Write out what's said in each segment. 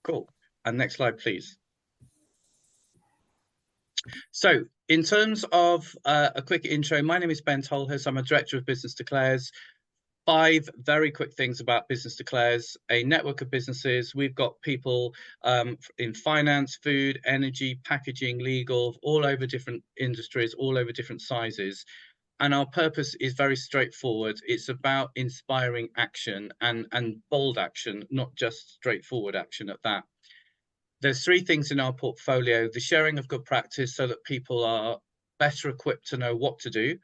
Cool. And next slide, please. So in terms of a quick intro, my name is Ben Tolhurst. I'm a Director of Business Declares. 5 very quick things about Business Declares, a network of businesses. We've got people in finance, food, energy, packaging, legal, all over different industries, all over different sizes. And our purpose is very straightforward. It's about inspiring action and bold action, not just straightforward action at that. There's 3 things in our portfolio: the sharing of good practice so that people are better equipped to know what to do,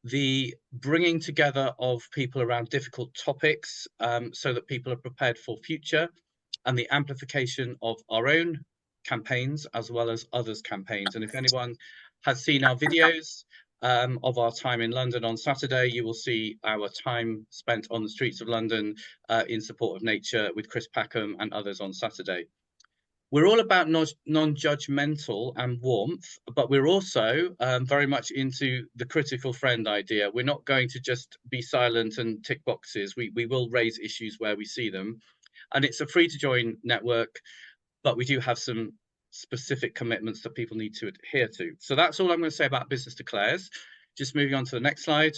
the bringing together of people around difficult topics so that people are prepared for future, and the amplification of our own campaigns as well as others' campaigns. And if anyone has seen our videos of our time in London on Saturday, you will see our time spent on the streets of London in support of nature with Chris Packham and others on Saturday. We're all about non-judgmental and warmth, but we're also very much into the critical friend idea. We're not going to just be silent and tick boxes. We will raise issues where we see them. And it's a free to join network, but we do have some specific commitments that people need to adhere to. So that's all I'm going to say about Business Declares. Just moving on to the next slide.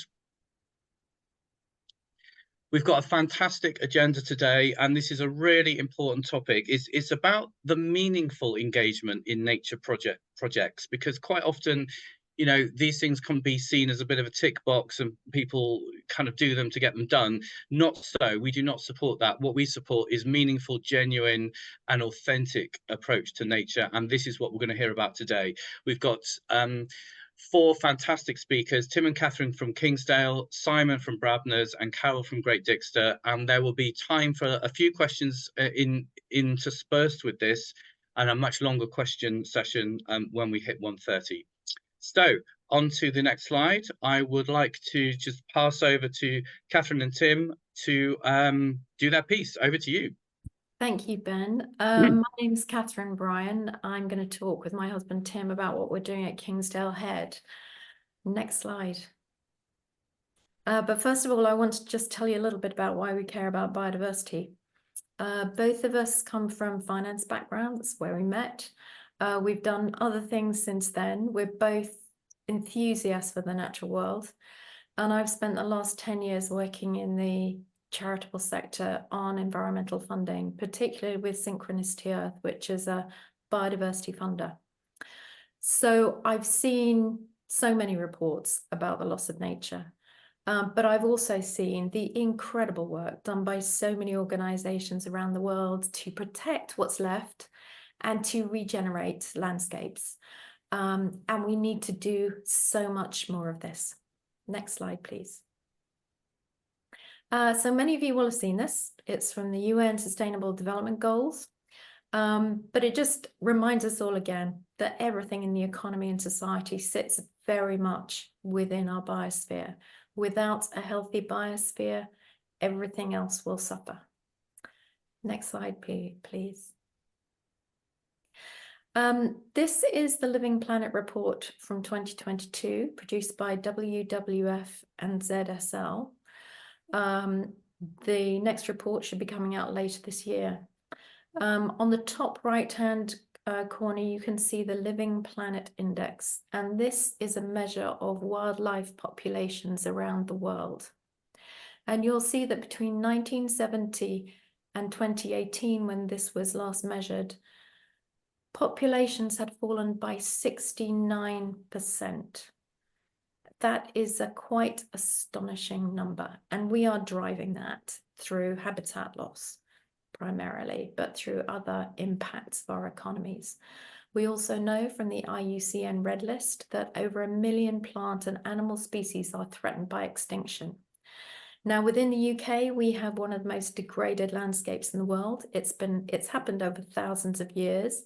We've got a fantastic agenda today, and this is a really important topic. It's about the meaningful engagement in nature projects, because quite often, you know, these things can be seen as a bit of a tick box and people kind of do them to get them done. Not so. We do not support that. What we support is meaningful, genuine and authentic approach to nature, and this is what we're going to hear about today. We've got 4 fantastic speakers: Tim and Catherine from Kingsdale, Simon from Brabners, and Carol from Great Dixter. And there will be time for a few questions interspersed with this, and a much longer question session when we hit 1:30. So on to the next slide. I would like to just pass over to Catherine and Tim to do their piece. Over to you. Thank you, Ben. My name's Catherine Bryan. I'm going to talk with my husband Tim about what we're doing at Kingsdale Head. Next slide. But first of all, I want to just tell you a little bit about why we care about biodiversity. Both of us come from finance backgrounds where we met. We've done other things since then. We're both enthusiasts for the natural world. And I've spent the last 10 years working in the charitable sector on environmental funding, particularly with Synchronicity Earth, which is a biodiversity funder. So I've seen so many reports about the loss of nature, but I've also seen the incredible work done by so many organizations around the world to protect what's left and to regenerate landscapes. And we need to do so much more of this. Next slide, please. So many of you will have seen this. It's from the UN Sustainable Development Goals, but it just reminds us all again that everything in the economy and society sits very much within our biosphere. Without a healthy biosphere, everything else will suffer. Next slide, please. This is the Living Planet report from 2022, produced by WWF and ZSL. The next report should be coming out later this year. On the top right-hand corner, you can see the Living Planet Index, and this is a measure of wildlife populations around the world. And you'll see that between 1970 and 2018, when this was last measured, populations had fallen by 69%. That is a quite astonishing number, and we are driving that through habitat loss primarily, but through other impacts of our economies. We also know from the IUCN Red List that over 1 million plant and animal species are threatened by extinction. Now, within the UK, we have one of the most degraded landscapes in the world. It's happened over thousands of years,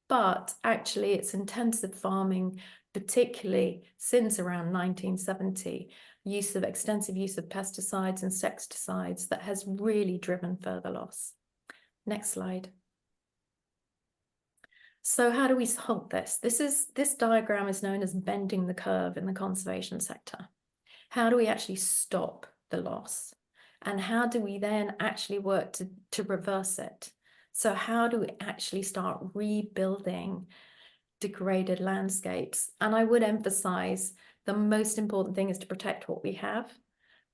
but actually it's intensive farming, particularly since around 1970, extensive use of pesticides and insecticides that has really driven further loss. Next slide. So how do we halt this? This diagram is known as bending the curve in the conservation sector. How do we actually stop the loss? And how do we then actually work to reverse it? So how do we actually start rebuilding degraded landscapes? And I would emphasize the most important thing is to protect what we have,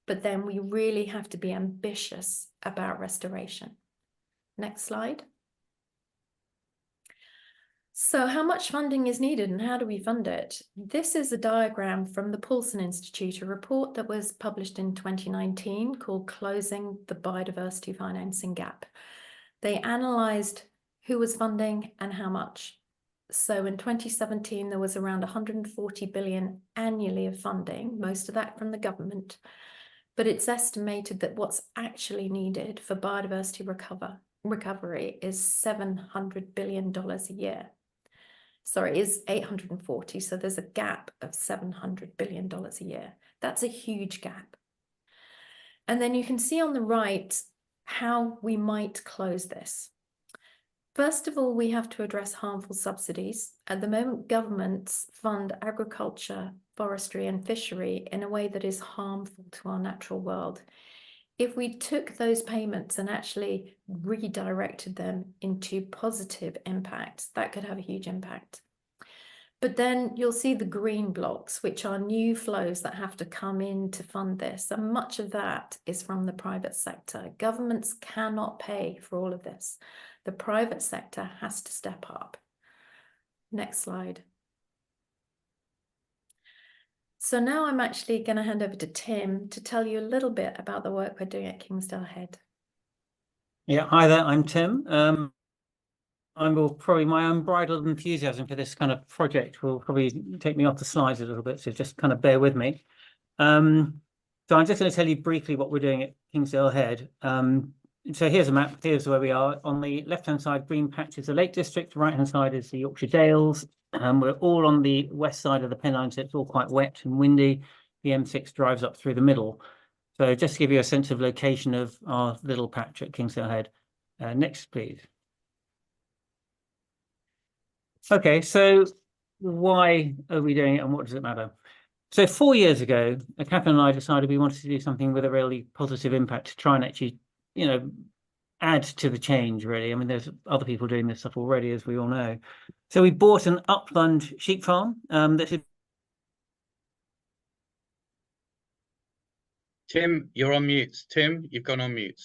but then we really have to be ambitious about restoration. Next slide. So how much funding is needed and how do we fund it? This is a diagram from the Paulson Institute, a report that was published in 2019 called Closing the Biodiversity Financing Gap. They analysed who was funding and how much. So in 2017, there was around 140 billion annually of funding, most of that from the government. But it's estimated that what's actually needed for biodiversity recovery is $700 billion a year. Sorry, is 840. So there's a gap of $700 billion a year. That's a huge gap. And then you can see on the right how we might close this. First of all, we have to address harmful subsidies. At the moment, governments fund agriculture, forestry, and fishery in a way that is harmful to our natural world. If we took those payments and actually redirected them into positive impacts, that could have a huge impact. But then you'll see the green blocks, which are new flows that have to come in to fund this. And much of that is from the private sector. Governments cannot pay for all of this. The private sector has to step up. Next slide. So now I'm actually going to hand over to Tim to tell you a little bit about the work we're doing at Kingsdale Head. Yeah, hi there, I'm Tim. My unbridled enthusiasm for this kind of project will probably take me off the slides a little bit, so just kind of bear with me. So I'm just going to tell you briefly what we're doing at Kingsdale Head. So here's a map, here's where we are. On the left-hand side, green patch is the Lake District, the right-hand side is the Yorkshire Dales. We're all on the west side of the Pennine, so it's all quite wet and windy. The M6 drives up through the middle. So just to give you a sense of location of our little patch at Kingsdale Head. Next, please. Okay, so why are we doing it and what does it matter? So 4 years ago, Catherine and I decided we wanted to do something with a really positive impact to try and actually, add to the change, really. I mean, there's other people doing this stuff already, as we all know. So we bought an upland sheep farm that Tim, you're on mute. Tim, you've gone on mute.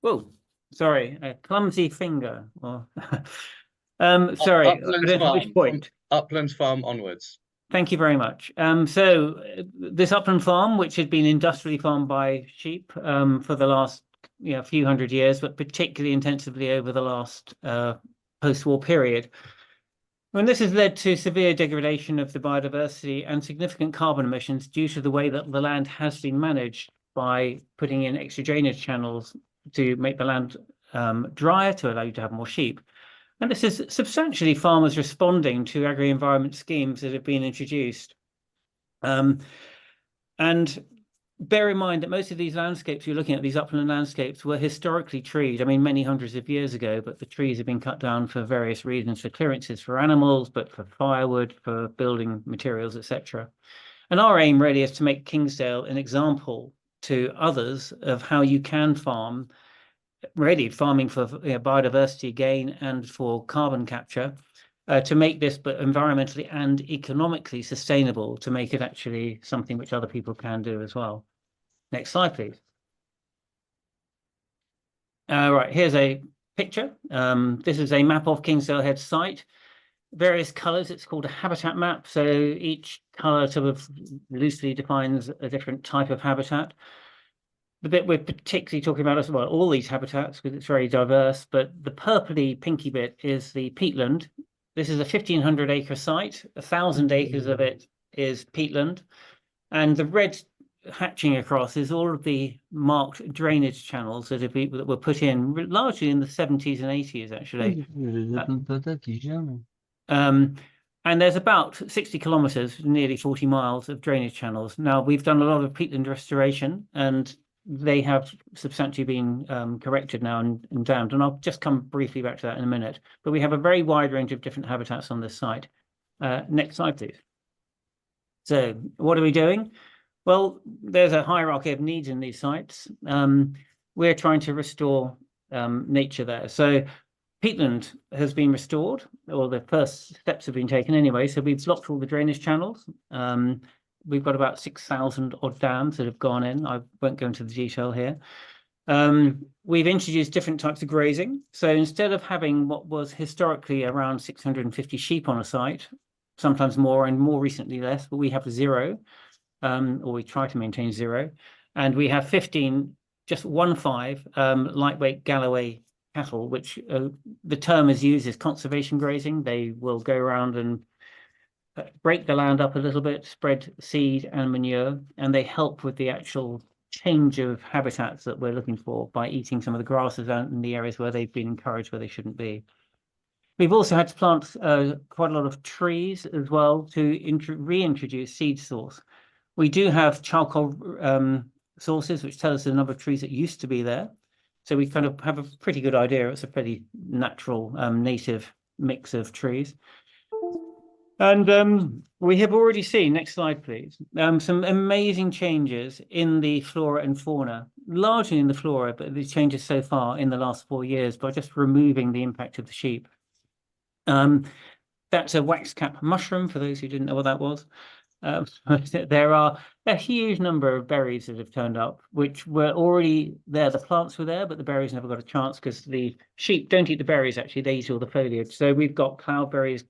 Whoa, sorry, a clumsy finger. Well, sorry, Uplands at which point? Uplands Farm onwards. Thank you very much. So this upland farm, which had been industrially farmed by sheep for the last few hundred years, but particularly intensively over the last post-war period. And this has led to severe degradation of the biodiversity and significant carbon emissions due to the way that the land has been managed by putting in extra drainage channels to make the land drier to allow you to have more sheep. And this is substantially farmers responding to agri-environment schemes that have been introduced. And bear in mind that most of these landscapes you're looking at, these upland landscapes, were historically treed. I mean, many hundreds of years ago, but the trees have been cut down for various reasons, for clearances for animals, but for firewood, for building materials, etc. And our aim really is to make Kingsdale an example to others of how you can farm, really farming for biodiversity gain and for carbon capture, to make this but environmentally and economically sustainable, to make it actually something which other people can do as well. Next slide, please. Right, here's a picture. This is a map of Kingsdale Head site. Various colours, it's called a habitat map. So each colour sort of loosely defines a different type of habitat. The bit we're particularly talking about as well, all these habitats, because it's very diverse, but the purpley pinky bit is the peatland. This is a 1,500 acre site. 1,000 acres of it is peatland. And the red hatching across is all of the marked drainage channels that were put in largely in the 70s and 80s, actually. And there's about 60 kilometers, nearly 40 miles of drainage channels. Now, we've done a lot of peatland restoration, and they have substantially been corrected now and dammed. And I'll just come briefly back to that in a minute. But we have a very wide range of different habitats on this site. Next slide, please. So what are we doing? Well, there's a hierarchy of needs in these sites. We're trying to restore nature there. So peatland has been restored, or the first steps have been taken anyway. So we've blocked all the drainage channels. We've got about 6,000 odd dams that have gone in. I won't go into the detail here. We've introduced different types of grazing. So instead of having what was historically around 650 sheep on a site, sometimes more and more recently less, but we have 0, or we try to maintain 0. And we have 15, just 15 lightweight Galloway cattle, which the term is used as conservation grazing. They will go around and break the land up a little bit, spread seed and manure, and they help with the actual change of habitats that we're looking for by eating some of the grasses out in the areas where they've been encouraged where they shouldn't be. We've also had to plant quite a lot of trees as well to reintroduce seed source. We do have charcoal sources which tell us the number of trees that used to be there. So we kind of have a pretty good idea. It's a pretty natural native mix of trees. And we have already seen, next slide please, some amazing changes in the flora and fauna, largely in the flora, but these changes so far in the last 4 years by just removing the impact of the sheep. That's a waxcap mushroom, for those who didn't know what that was. There are a huge number of berries that have turned up, which were already there. The plants were there, but the berries never got a chance because the sheep don't eat the berries, actually. They eat all the foliage. So we've got cloudberries,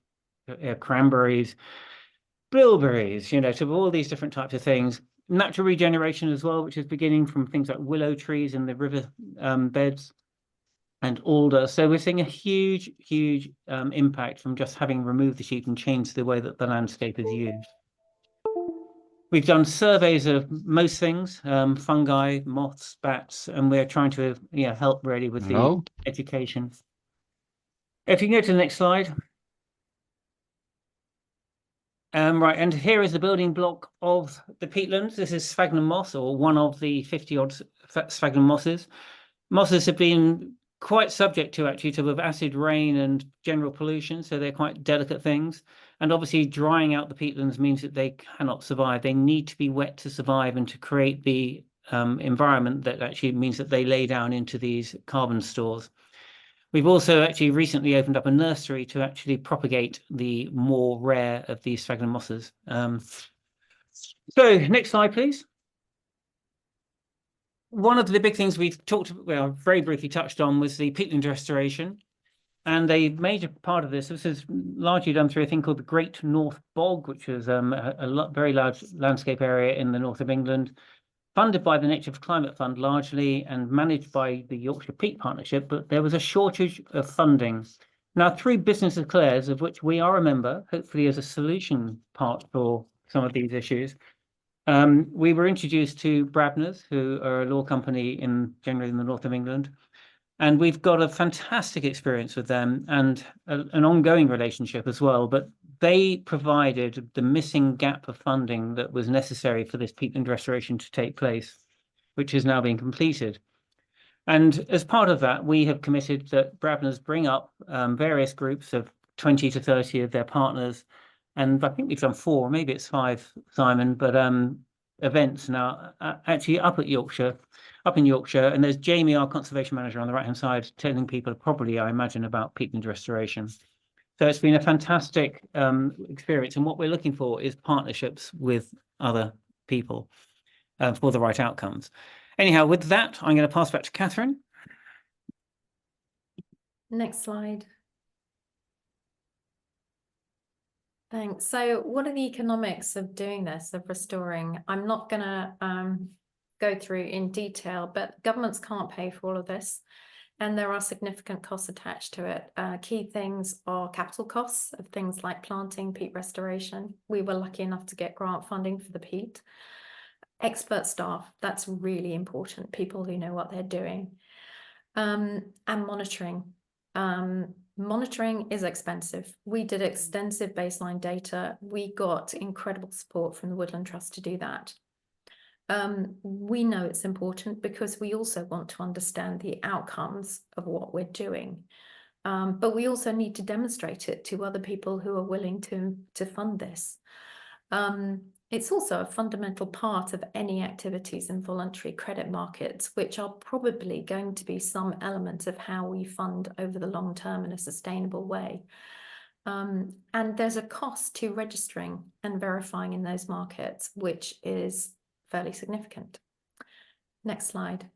cranberries, bilberries, you know, so all these different types of things. Natural regeneration as well, which is beginning from things like willow trees in the river beds and alder. So we're seeing a huge impact from just having removed the sheep and changed the way that the landscape is used. We've done surveys of most things, fungi, moths, bats, and we're trying to help really with the education. If you can go to the next slide. Right, and here is the building block of the peatlands. This is sphagnum moss, or one of the 50-odd sphagnum mosses. Mosses have been quite subject to acid rain and general pollution, so they're quite delicate things. And obviously drying out the peatlands means that they cannot survive. They need to be wet to survive and to create the environment that actually means that they lay down into these carbon stores. We've also actually recently opened up a nursery to actually propagate the more rare of these sphagnum mosses. So next slide, please. One of the big things we've very briefly touched on was the peatland restoration. And a major part of this is largely done through a thing called the Great North Bog, which is a very large landscape area in the north of England, funded by the Nature for Climate Fund largely and managed by the Yorkshire Peat Partnership, but there was a shortage of funding. Now, through Business Declares, of which we are a member, hopefully as a solution part for some of these issues, we were introduced to Brabners, who are a law company generally in the north of England. And we've got a fantastic experience with them and an ongoing relationship as well. But they provided the missing gap of funding that was necessary for this peatland restoration to take place, which is now being completed. And as part of that, we have committed that Brabners bring up various groups of 20 to 30 of their partners. And I think we've done 4, maybe it's 5, Simon, but events now actually up in Yorkshire. And there's Jamie, our conservation manager, on the right-hand side, telling people probably, I imagine, about peatland restoration. So it's been a fantastic experience. And what we're looking for is partnerships with other people for the right outcomes. Anyhow, with that, I'm going to pass back to Catherine. Next slide. Thanks. So what are the economics of doing this, of restoring? I'm not going to go through in detail, but governments can't pay for all of this. And there are significant costs attached to it. Key things are capital costs of things like planting, peat restoration. We were lucky enough to get grant funding for the peat. Expert staff, that's really important, people who know what they're doing. And monitoring. Monitoring is expensive. We did extensive baseline data. We got incredible support from the Woodland Trust to do that. We know it's important because we also want to understand the outcomes of what we're doing. But we also need to demonstrate it to other people who are willing to fund this. It's also a fundamental part of any activities in voluntary credit markets, which are probably going to be some element of how we fund over the long term in a sustainable way. And there's a cost to registering and verifying in those markets, which is fairly significant. Next slide.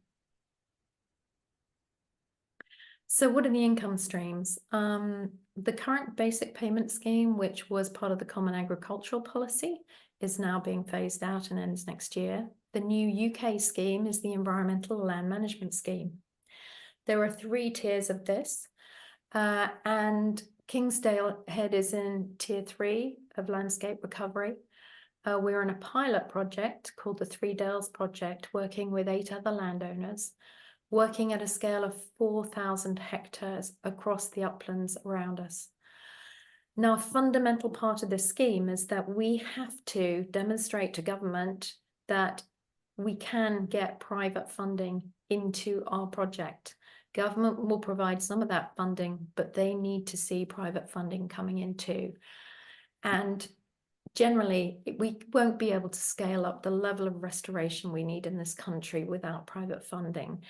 So what are the income streams? The current basic payment scheme, which was part of the Common Agricultural Policy, is now being phased out and ends next year. The new UK scheme is the Environmental Land Management Scheme. There are 3 tiers of this, and Kingsdale Head is in tier 3 of landscape recovery. We're in a pilot project called the Three Dales Project, working with 8 other landowners, working at a scale of 4,000 hectares across the uplands around us. Now, a fundamental part of this scheme is that we have to demonstrate to government that we can get private funding into our project. Government will provide some of that funding, but they need to see private funding coming in too. And generally, we won't be able to scale up the level of restoration we need in this country without private funding.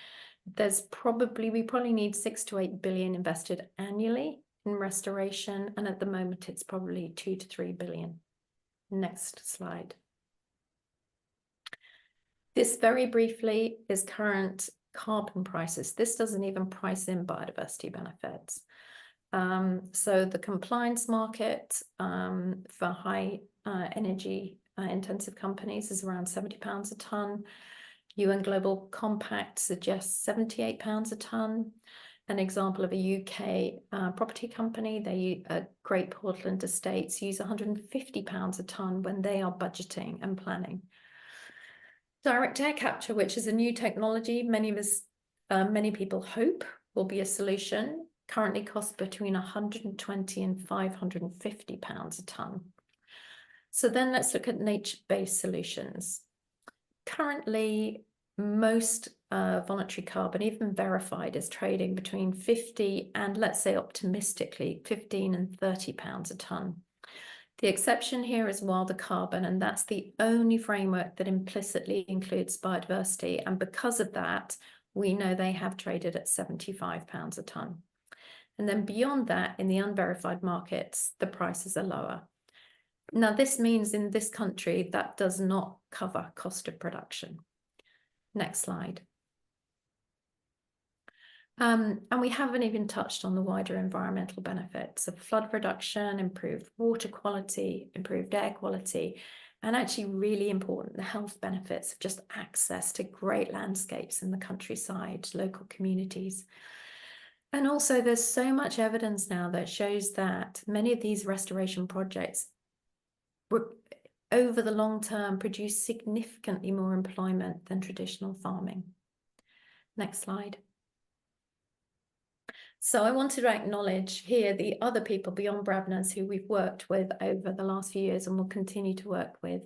We probably need 6 to 8 billion invested annually in restoration, and at the moment it's probably 2 to 3 billion. Next slide. This very briefly is current carbon prices. This doesn't even price in biodiversity benefits. So the compliance market for high energy intensive companies is around £70 a tonne. UN Global Compact suggests £78 a tonne. An example of a UK property company, Great Portland Estates, use £150 a tonne when they are budgeting and planning. Direct air capture, which is a new technology many people hope will be a solution, currently costs between £120 and £550 a tonne. So then let's look at nature-based solutions. Currently, most voluntary carbon, even verified, is trading between 50 and, let's say optimistically, £15 and £30 a tonne. The exception here is wilder carbon, and that's the only framework that implicitly includes biodiversity. And because of that, we know they have traded at £75 a tonne. And then beyond that, in the unverified markets, the prices are lower. Now, this means in this country that does not cover cost of production. Next slide. And we haven't even touched on the wider environmental benefits of flood reduction, improved water quality, improved air quality, and actually really important, the health benefits of just access to great landscapes in the countryside, local communities. And also there's so much evidence now that shows that many of these restoration projects over the long term produce significantly more employment than traditional farming. Next slide. So I wanted to acknowledge here the other people beyond Brabners who we've worked with over the last few years and will continue to work with.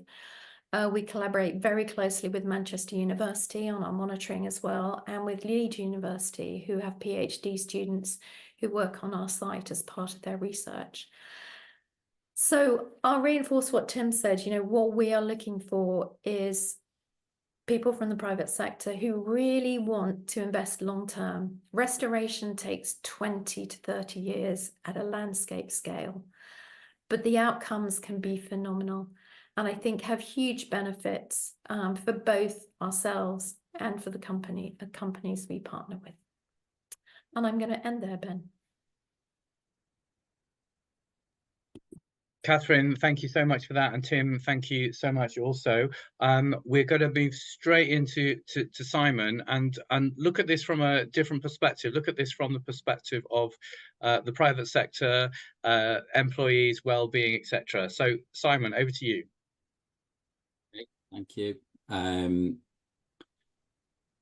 We collaborate very closely with Manchester University on our monitoring as well, and with Leeds University, who have PhD students who work on our site as part of their research. So I'll reinforce what Tim said. What we are looking for is people from the private sector who really want to invest long term. Restoration takes 20 to 30 years at a landscape scale, but the outcomes can be phenomenal, and I think have huge benefits for both ourselves and for the companies we partner with. And I'm going to end there, Ben. Catherine, thank you so much for that, and Tim, thank you so much also. We're going to move straight into Simon and look at this from a different perspective. Look at this from the perspective of the private sector, employees, well-being, etc. So, Simon, over to you. Thank you.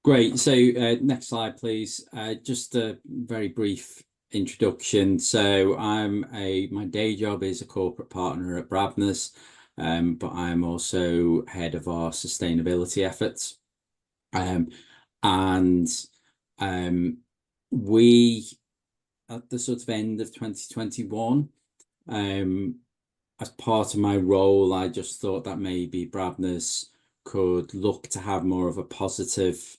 Great. So, next slide, please. Just a very brief introduction. So my day job is a corporate partner at Brabners, but I'm also head of our sustainability efforts. We, at the sort of end of 2021, as part of my role, I just thought that maybe Brabners could look to have more of a positive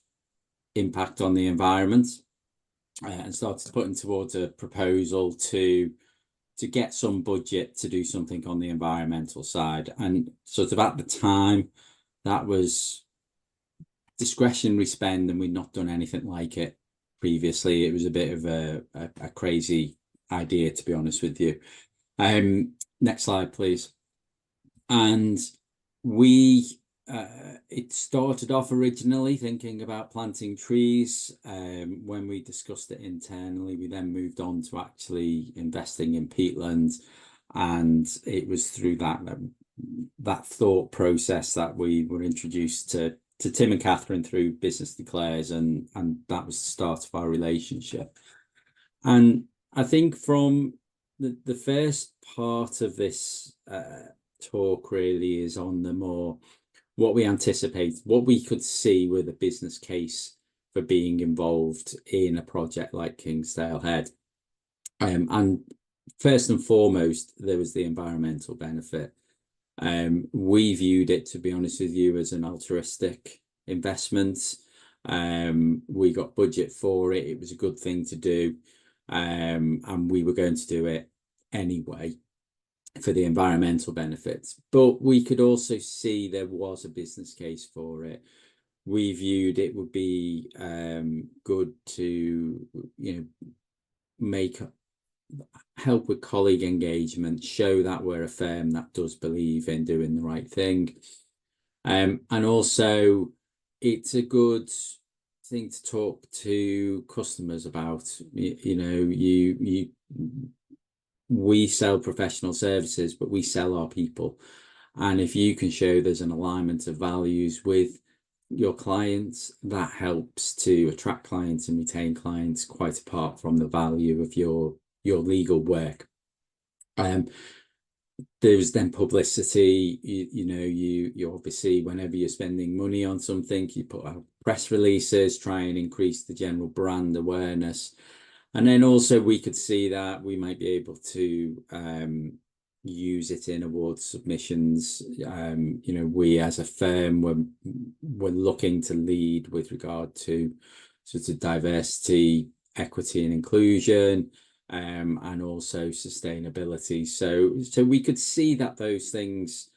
impact on the environment, and started putting towards a proposal to get some budget to do something on the environmental side. And sort of at the time, that was discretionary spend, and we'd not done anything like it previously. It was a bit of a crazy idea, to be honest with you. Next slide, please. And we it started off originally thinking about planting trees. When we discussed it internally, we then moved on to actually investing in peatland, and it was through that thought process that we were introduced to Tim and Catherine through Business Declares, and that was the start of our relationship. And I think from the first part of this talk really is on the more what we anticipate, what we could see with a business case for being involved in a project like Kingsdale Head. And first and foremost, there was the environmental benefit. We viewed it, to be honest with you, as an altruistic investment. We got budget for it. It was a good thing to do. And we were going to do it anyway for the environmental benefits. But we could also see there was a business case for it. We viewed it would be good to, help with colleague engagement, show that we're a firm that does believe in doing the right thing. And also it's a good thing to talk to customers about. We sell professional services, but we sell our people. And if you can show there's an alignment of values with your clients, that helps to attract clients and retain clients, quite apart from the value of your legal work. There's then publicity. You obviously, whenever you're spending money on something, you put out press releases, try and increase the general brand awareness. And then also we could see that we might be able to use it in award submissions. We as a firm, we're looking to lead with regard to sort of diversity, equity and inclusion, and also sustainability. So we could see that those things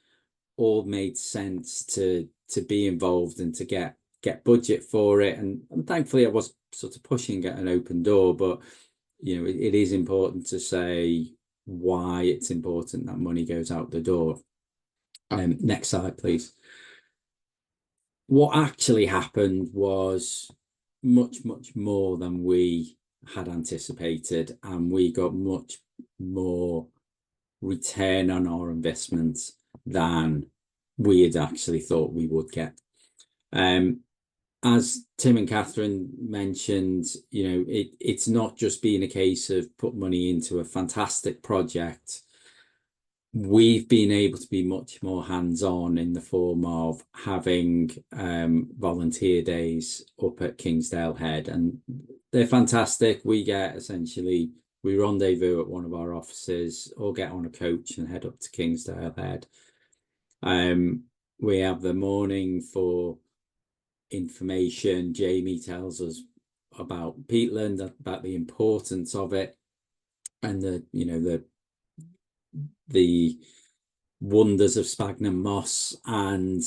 all made sense to be involved and to get budget for it. And thankfully I was sort of pushing at an open door, but it is important to say why it's important that money goes out the door. Next slide, please. What actually happened was much more than we had anticipated, and we got much more return on our investments than we had actually thought we would get. As Tim and Catherine mentioned, it's not just been a case of put money into a fantastic project. We've been able to be much more hands-on in the form of having volunteer days up at Kingsdale Head, and they're fantastic. We rendezvous at one of our offices, or get on a coach and head up to Kingsdale Head. We have the morning for information. Jamie tells us about peatland, about the importance of it, and the wonders of sphagnum moss and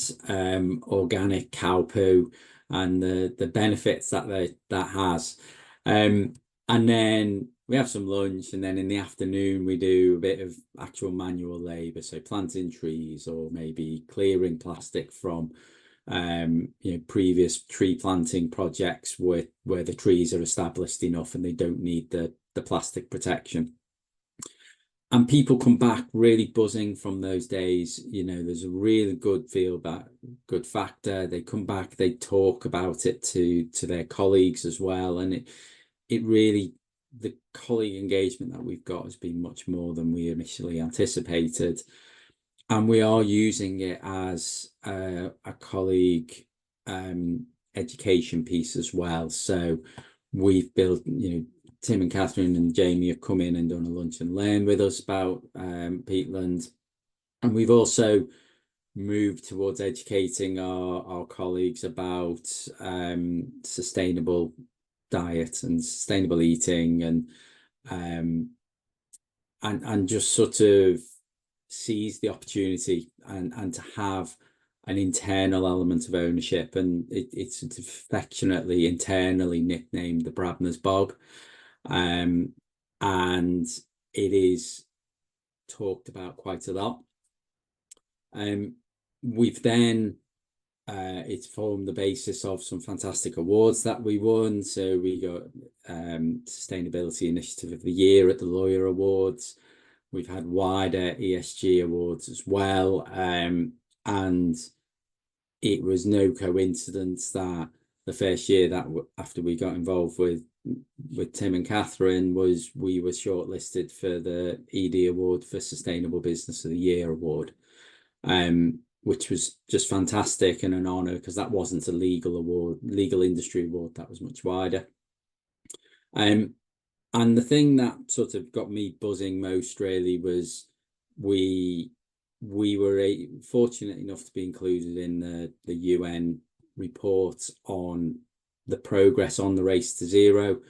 organic cow poo, and the benefits that has. And then we have some lunch, and then in the afternoon we do a bit of actual manual labour, so planting trees or maybe clearing plastic from previous tree planting projects where the trees are established enough and they don't need the plastic protection. And people come back really buzzing from those days. There's a really good good factor. They come back, they talk about it to their colleagues as well, and it really, the colleague engagement that we've got has been much more than we initially anticipated. And we are using it as a colleague education piece as well. So we've built, Tim and Catherine and Jamie have come in and done a lunch and learn with us about peatland. And we've also moved towards educating our colleagues about sustainable diet and sustainable eating, and just sort of seize the opportunity and to have an internal element of ownership. And it's affectionately internally nicknamed the Brabners Bog, and it is talked about quite a lot. We've then it's formed the basis of some fantastic awards that we won. So we got Sustainability Initiative of the Year at the Lawyer Awards. We've had wider ESG awards as well, and it was no coincidence that the first year that after we got involved with Tim and Catherine we were shortlisted for the ED Award for Sustainable Business of the Year award, which was just fantastic and an honour, because that wasn't a legal industry award, that was much wider. And the thing that sort of got me buzzing most really was we were fortunate enough to be included in the UN report on the progress on the race to zero,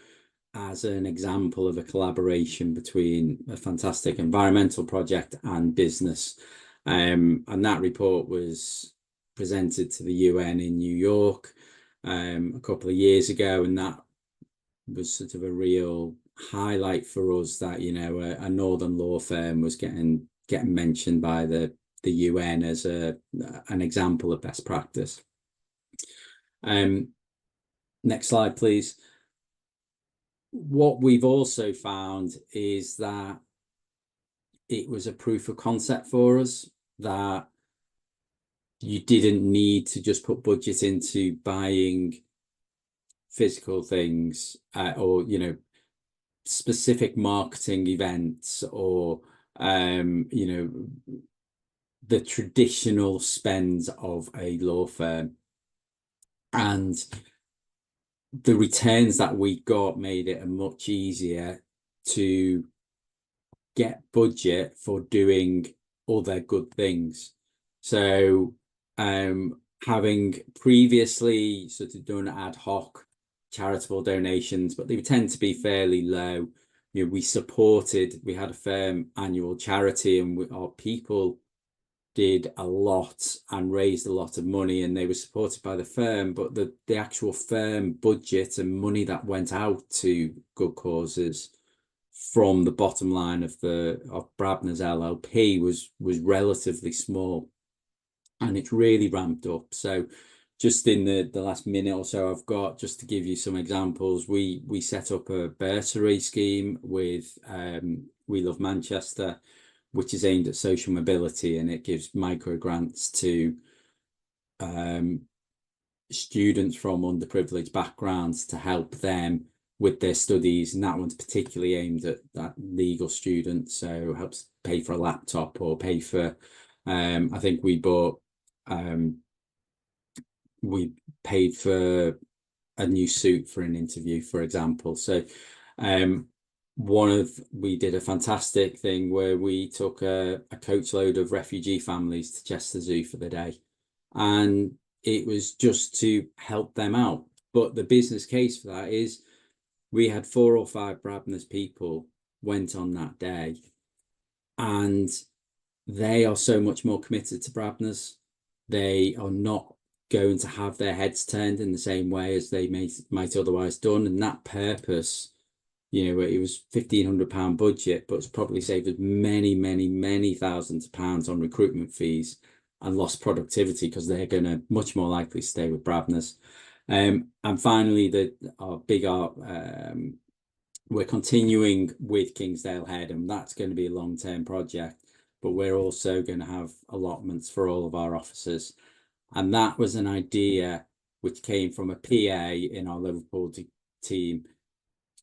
as an example of a collaboration between a fantastic environmental project and business. And that report was presented to the UN in New York a couple of years ago, and that was sort of a real highlight for us that, you know, a northern law firm was getting mentioned by the UN as an example of best practice. Next slide, please. What we've also found is that it was a proof of concept for us, that you didn't need to just put budget into buying physical things or, you know, specific marketing events, or you know, the traditional spends of a law firm. And the returns that we got made it much easier to get budget for doing other good things. So having previously sort of done ad hoc charitable donations, but they tend to be fairly low. You know, we had a firm annual charity, and our people did a lot and raised a lot of money, and they were supported by the firm, but the actual firm budget and money that went out to good causes from the bottom line of Brabners LLP was relatively small, and it's really ramped up. So just in the last minute or so I've got, just to give you some examples, we set up a bursary scheme with We Love Manchester, which is aimed at social mobility, and it gives micro grants to students from underprivileged backgrounds to help them with their studies, and that one's particularly aimed at that legal students, so helps pay for a laptop or pay for I think we paid for a new suit for an interview, for example. So we did a fantastic thing where we took a coach load of refugee families to Chester Zoo for the day, and it was just to help them out. But the business case for that is we had 4 or 5 Brabners people went on that day, and they are so much more committed to Brabners. They are not going to have their heads turned in the same way as they might otherwise done. And that purpose, you know, it was £1,500 budget, but it's probably saved us many thousands of pounds on recruitment fees and lost productivity, because they're going to much more likely stay with Brabners. And finally, we're continuing with Kingsdale Head, and that's going to be a long-term project, but we're also going to have allotments for all of our officers. And that was an idea which came from a PA in our Liverpool team,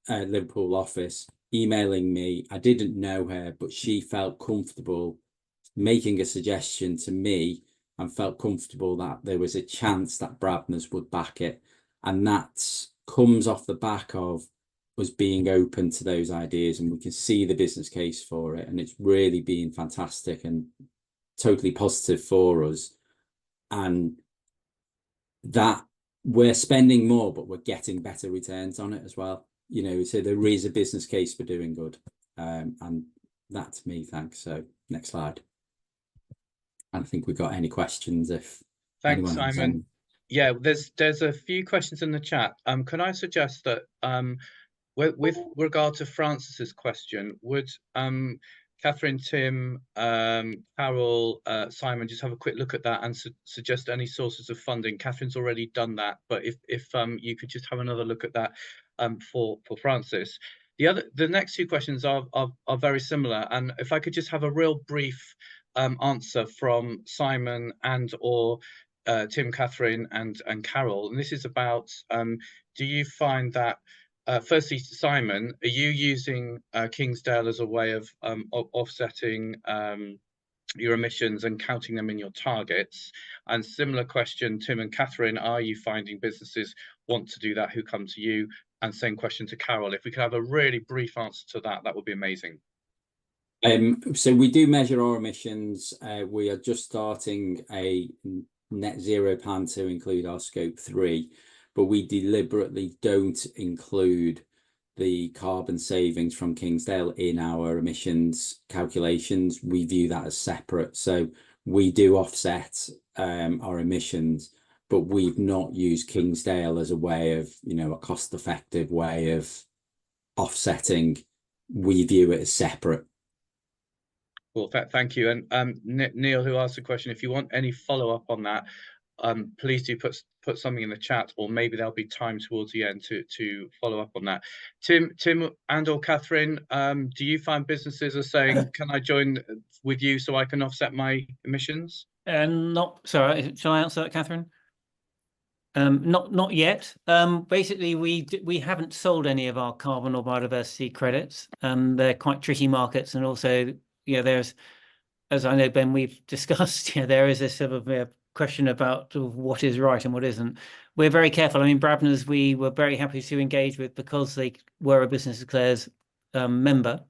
Liverpool office, emailing me. I didn't know her, but she felt comfortable making a suggestion to me and felt comfortable that there was a chance that Brabners would back it. And that comes off the back of us being open to those ideas, and we can see the business case for it, and it's really been fantastic. And totally positive for us, and that we're spending more, but we're getting better returns on it as well. You know, so there is a business case for doing good, and that's me. Thanks. So next slide. I think we've got any questions if Thanks, anyone has Simon. any. Yeah, there's a few questions in the chat. Can I suggest that with regard to Francis's question, would Catherine, Tim, Carol, Simon just have a quick look at that and suggest any sources of funding? Catherine's already done that, but if you could just have another look at that for Francis. The next two questions are very similar, and if I could just have a real brief answer from Simon and or Tim, Catherine, and Carol, and this is about do you find that firstly, Simon, are you using Kingsdale as a way of offsetting your emissions and counting them in your targets? And similar question, Tim and Catherine, are you finding businesses want to do that who come to you? And same question to Carol. If we could have a really brief answer to that, that would be amazing. So we do measure our emissions. We are just starting a net zero plan to include our scope 3, but we deliberately don't include the carbon savings from Kingsdale in our emissions calculations. We view that as separate. So we do offset our emissions, but we've not used Kingsdale as a way of, you know, a cost-effective way of offsetting. We view it as separate. Well, thank you. And Neil, who asked the question, if you want any follow-up on that, please do put something in the chat, or maybe there'll be time towards the end to follow up on that. Tim and or Catherine, do you find businesses are saying, can I join with you so I can offset my emissions? Sorry, shall I answer that, Catherine? Not yet. Basically, we haven't sold any of our carbon or biodiversity credits. They're quite tricky markets, and also, there's, as I know, Ben, we've discussed, there is this sort of question about what is right and what isn't. We're very careful. I mean, Brabners, we were very happy to engage with because they were a Business Declares member.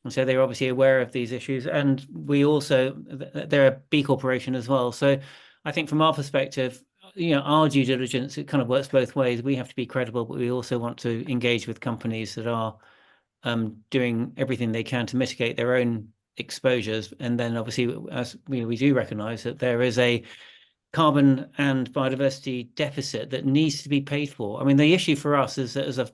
And so they're obviously aware of these issues. And we also, they're a B Corporation as well. So I think from our perspective, our due diligence, it kind of works both ways. We have to be credible, but we also want to engage with companies that are doing everything they can to mitigate their own exposures. And then obviously, as we do recognise that there is a carbon and biodiversity deficit that needs to be paid for. I mean, the issue for us is that as a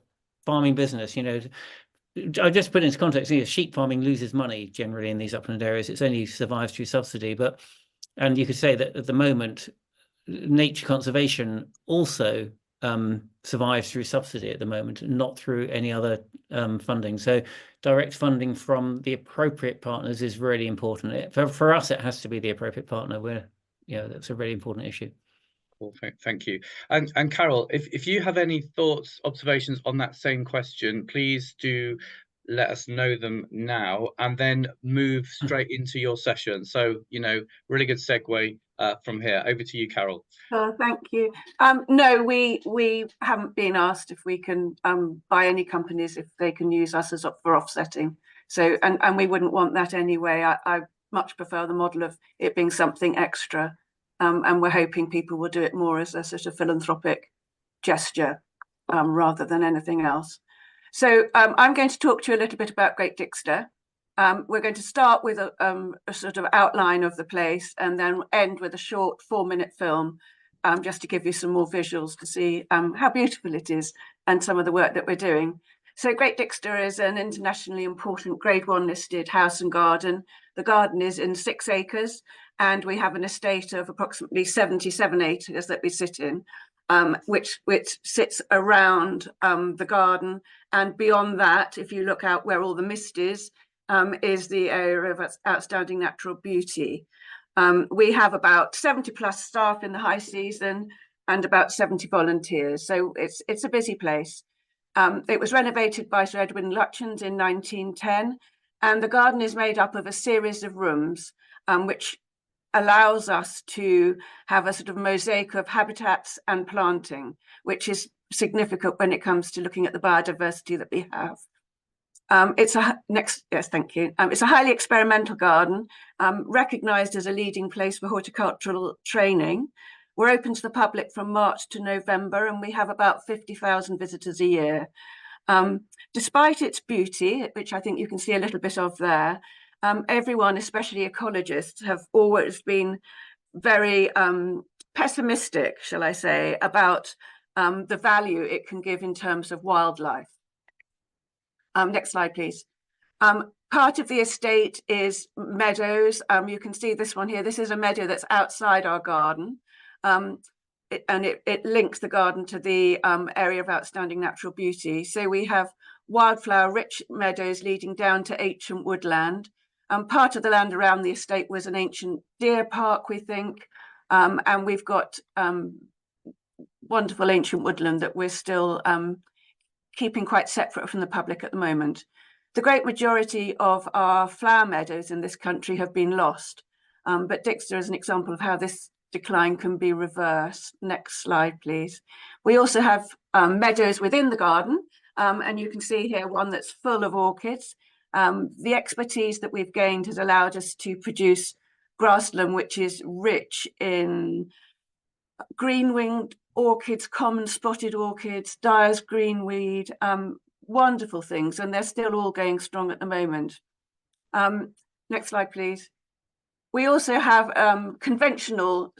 farming business, I just put it into context, sheep farming loses money generally in these upland areas. It's only survives through subsidy. And you could say that at the moment, nature conservation also survives through subsidy at the moment, not through any other funding. So direct funding from the appropriate partners is really important. For us, it has to be the appropriate partner. That's a really important issue. Cool, thank you. And Carol, if you have any thoughts, observations on that same question, please do let us know them now, and then move straight into your session. So, really good segue from here. Over to you, Carol. Thank you. No, we haven't been asked if we can buy any companies if they can use us as for offsetting. So, and we wouldn't want that anyway. I much prefer the model of it being something extra. And we're hoping people will do it more as a sort of philanthropic gesture rather than anything else. So I'm going to talk to you a little bit about Great Dixter. We're going to start with a sort of outline of the place and then end with a short 4-minute film just to give you some more visuals to see how beautiful it is and some of the work that we're doing. So Great Dixter is an internationally important Grade 1 listed house and garden. The garden is in 6 acres and we have an estate of approximately 77 acres that we sit in, which sits around the garden. And beyond that, if you look out where all the mist is the area of outstanding natural beauty. We have about 70 plus staff in the high season and about 70 volunteers. So it's a busy place. It was renovated by Sir Edwin Lutyens in 1910, and the garden is made up of a series of rooms, which allows us to have a sort of mosaic of habitats and planting, which is significant when it comes to looking at the biodiversity that we have. It's a yes, thank you. It's a highly experimental garden, recognised as a leading place for horticultural training. We're open to the public from March to November, and we have about 50,000 visitors a year. Despite its beauty, which I think you can see a little bit of there, everyone, especially ecologists, have always been very pessimistic, shall I say, about the value it can give in terms of wildlife. Next slide, please. Part of the estate is meadows. You can see this one here. This is a meadow that's outside our garden. It links the garden to the area of outstanding natural beauty. So we have wildflower-rich meadows leading down to ancient woodland. Part of the land around the estate was an ancient deer park, we think. And we've got wonderful ancient woodland that we're still keeping quite separate from the public at the moment. The great majority of our flower meadows in this country have been lost. But Dixter is an example of how this decline can be reversed. Next slide, please. We also have meadows within the garden, and you can see here one that's full of orchids. The expertise that we've gained has allowed us to produce grassland, which is rich in green-winged orchids, common spotted orchids, Dyer's greenweed, wonderful things, and they're still all going strong at the moment. Next slide, please. We also have conventional,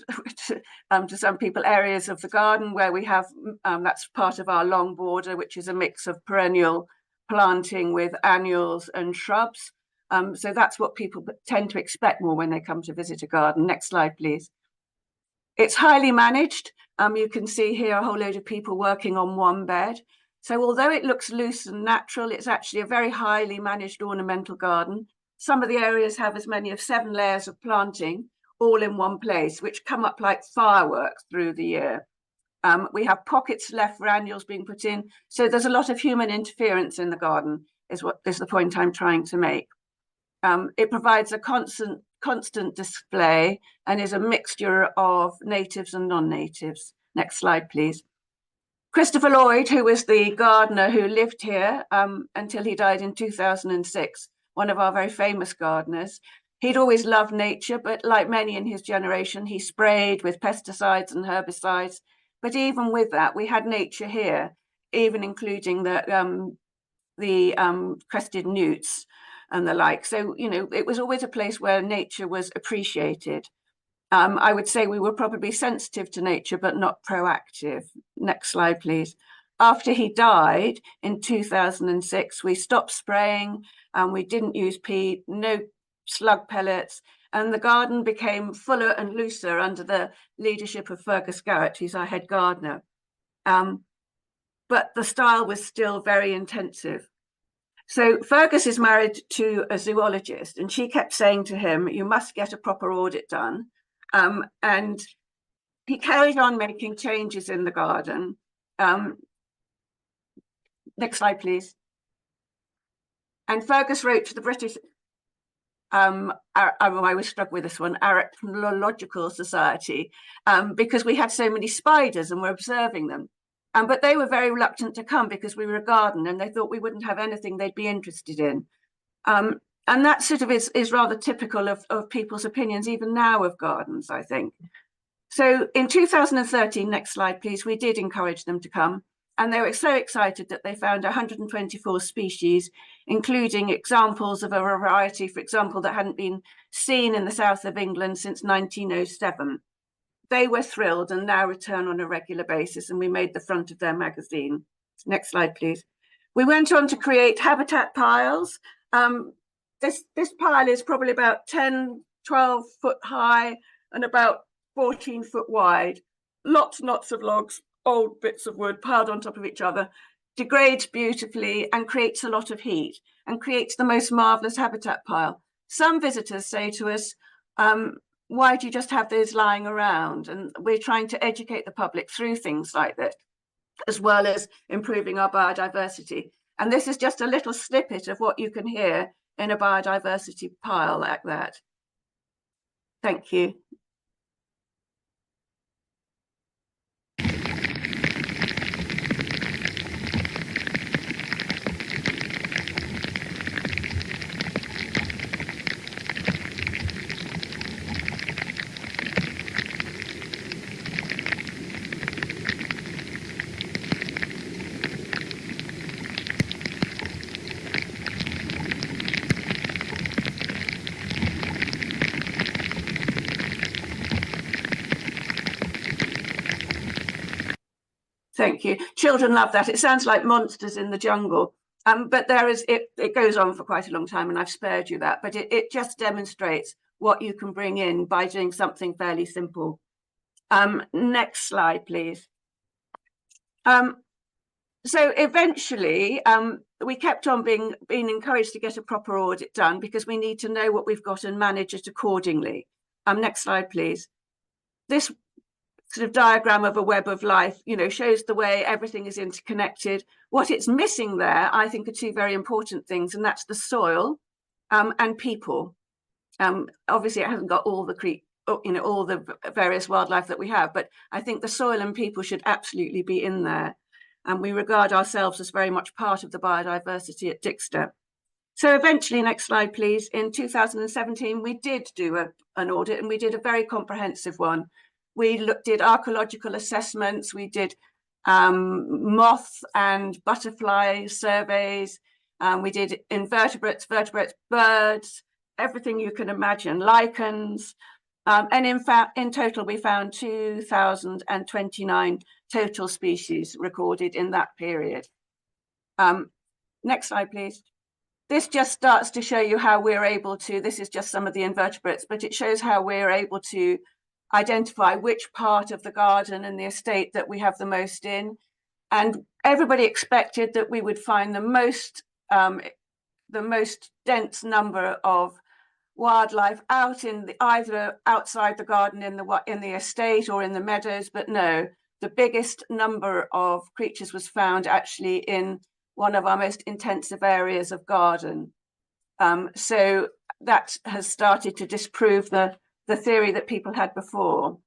to some people, areas of the garden where we have, that's part of our long border, which is a mix of perennial planting with annuals and shrubs. So that's what people tend to expect more when they come to visit a garden. Next slide, please. It's highly managed. You can see here a whole load of people working on one bed. So although it looks loose and natural, it's actually a very highly managed ornamental garden. Some of the areas have as many as 7 layers of planting all in one place, which come up like fireworks through the year. We have pockets left for annuals being put in. So there's a lot of human interference in the garden, is the point I'm trying to make. It provides a constant display and is a mixture of natives and non-natives. Next slide, please. Christopher Lloyd, who was the gardener who lived here until he died in 2006, one of our very famous gardeners, he'd always loved nature, but like many in his generation, he sprayed with pesticides and herbicides. But even with that, we had nature here, even including the crested newts and the like. So, you know, it was always a place where nature was appreciated. I would say we were probably sensitive to nature, but not proactive. Next slide, please. After he died in 2006, we stopped spraying and we didn't use peat, no slug pellets, and the garden became fuller and looser under the leadership of Fergus Garrett, who's our head gardener. But the style was still very intensive. So Fergus is married to a zoologist, and she kept saying to him, you must get a proper audit done. And he carried on making changes in the garden. Next slide, please. And Fergus wrote to the British, I always struggle with this one, Archaeological Society, because we had so many spiders and we're observing them. But they were very reluctant to come because we were a garden and they thought we wouldn't have anything they'd be interested in. And that sort of is rather typical of people's opinions, even now, of gardens, I think. So in 2013, next slide, please, we did encourage them to come. And they were so excited that they found 124 species, including examples of a variety, for example, that hadn't been seen in the south of England since 1907. They were thrilled and now return on a regular basis, and we made the front of their magazine. Next slide, please. We went on to create habitat piles. This pile is probably about 10, 12 foot high and about 14 foot wide. Lots and lots of logs, old bits of wood piled on top of each other, degrades beautifully and creates a lot of heat and creates the most marvelous habitat pile. Some visitors say to us, why do you just have those lying around? And we're trying to educate the public through things like that, as well as improving our biodiversity. And this is just a little snippet of what you can hear in a biodiversity pile like that. Thank you. Thank you. Children love that. It sounds like monsters in the jungle. But it goes on for quite a long time, and I've spared you that. But it just demonstrates what you can bring in by doing something fairly simple. Next slide, please. So eventually, we kept on being encouraged to get a proper audit done, because we need to know what we've got and manage it accordingly. Next slide, please. This sort of diagram of a web of life, you know, shows the way everything is interconnected. What it's missing there, I think, are two very important things, and that's the soil and people. Obviously, it hasn't got all the all the various wildlife that we have, but I think the soil and people should absolutely be in there. And we regard ourselves as very much part of the biodiversity at Dixter. So eventually, next slide, please. In 2017, we did do an audit, and we did a very comprehensive one. We did archaeological assessments, we did moth and butterfly surveys, we did invertebrates, vertebrates, birds, everything you can imagine, lichens. And in fact, in total, we found 2,029 total species recorded in that period. Next slide, please. This just starts to show you how we're able to, this is just some of the invertebrates, but it shows how we're able to identify which part of the garden and the estate that we have the most in. And everybody expected that we would find the most dense number of wildlife out in either outside the garden in the estate or in the meadows, but no, the biggest number of creatures was found actually in one of our most intensive areas of garden. So that has started to disprove the theory that people had before.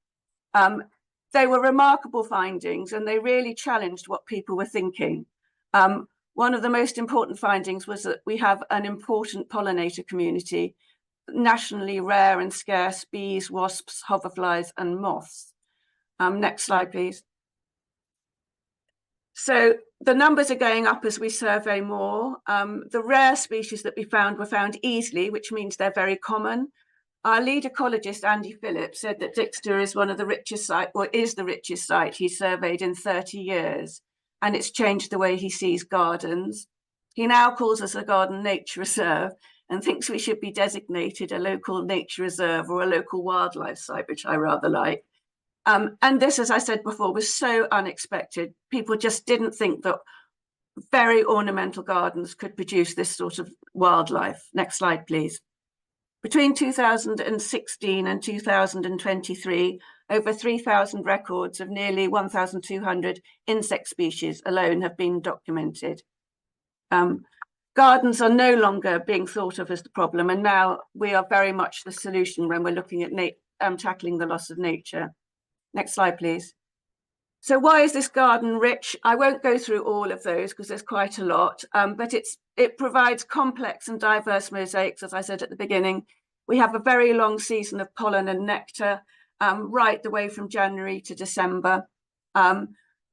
They were remarkable findings, and they really challenged what people were thinking. One of the most important findings was that we have an important pollinator community, nationally rare and scarce bees, wasps, hoverflies, and moths. Next slide, please. So the numbers are going up as we survey more. The rare species that we found were found easily, which means they're very common. Our lead ecologist, Andy Phillips, said that Dixter is one of the richest sites, or is the richest site he surveyed in 30 years, and it's changed the way he sees gardens. He now calls us a garden nature reserve and thinks we should be designated a local nature reserve or a local wildlife site, which I rather like. And this, as I said before, was so unexpected. People just didn't think that very ornamental gardens could produce this sort of wildlife. Next slide, please. Between 2016 and 2023, over 3,000 records of nearly 1,200 insect species alone have been documented. Gardens are no longer being thought of as the problem, and now we are very much the solution when we're looking at tackling the loss of nature. Next slide, please. So why is this garden rich? I won't go through all of those because there's quite a lot, but it provides complex and diverse mosaics, as I said at the beginning. We have a very long season of pollen and nectar, right the way from January to December.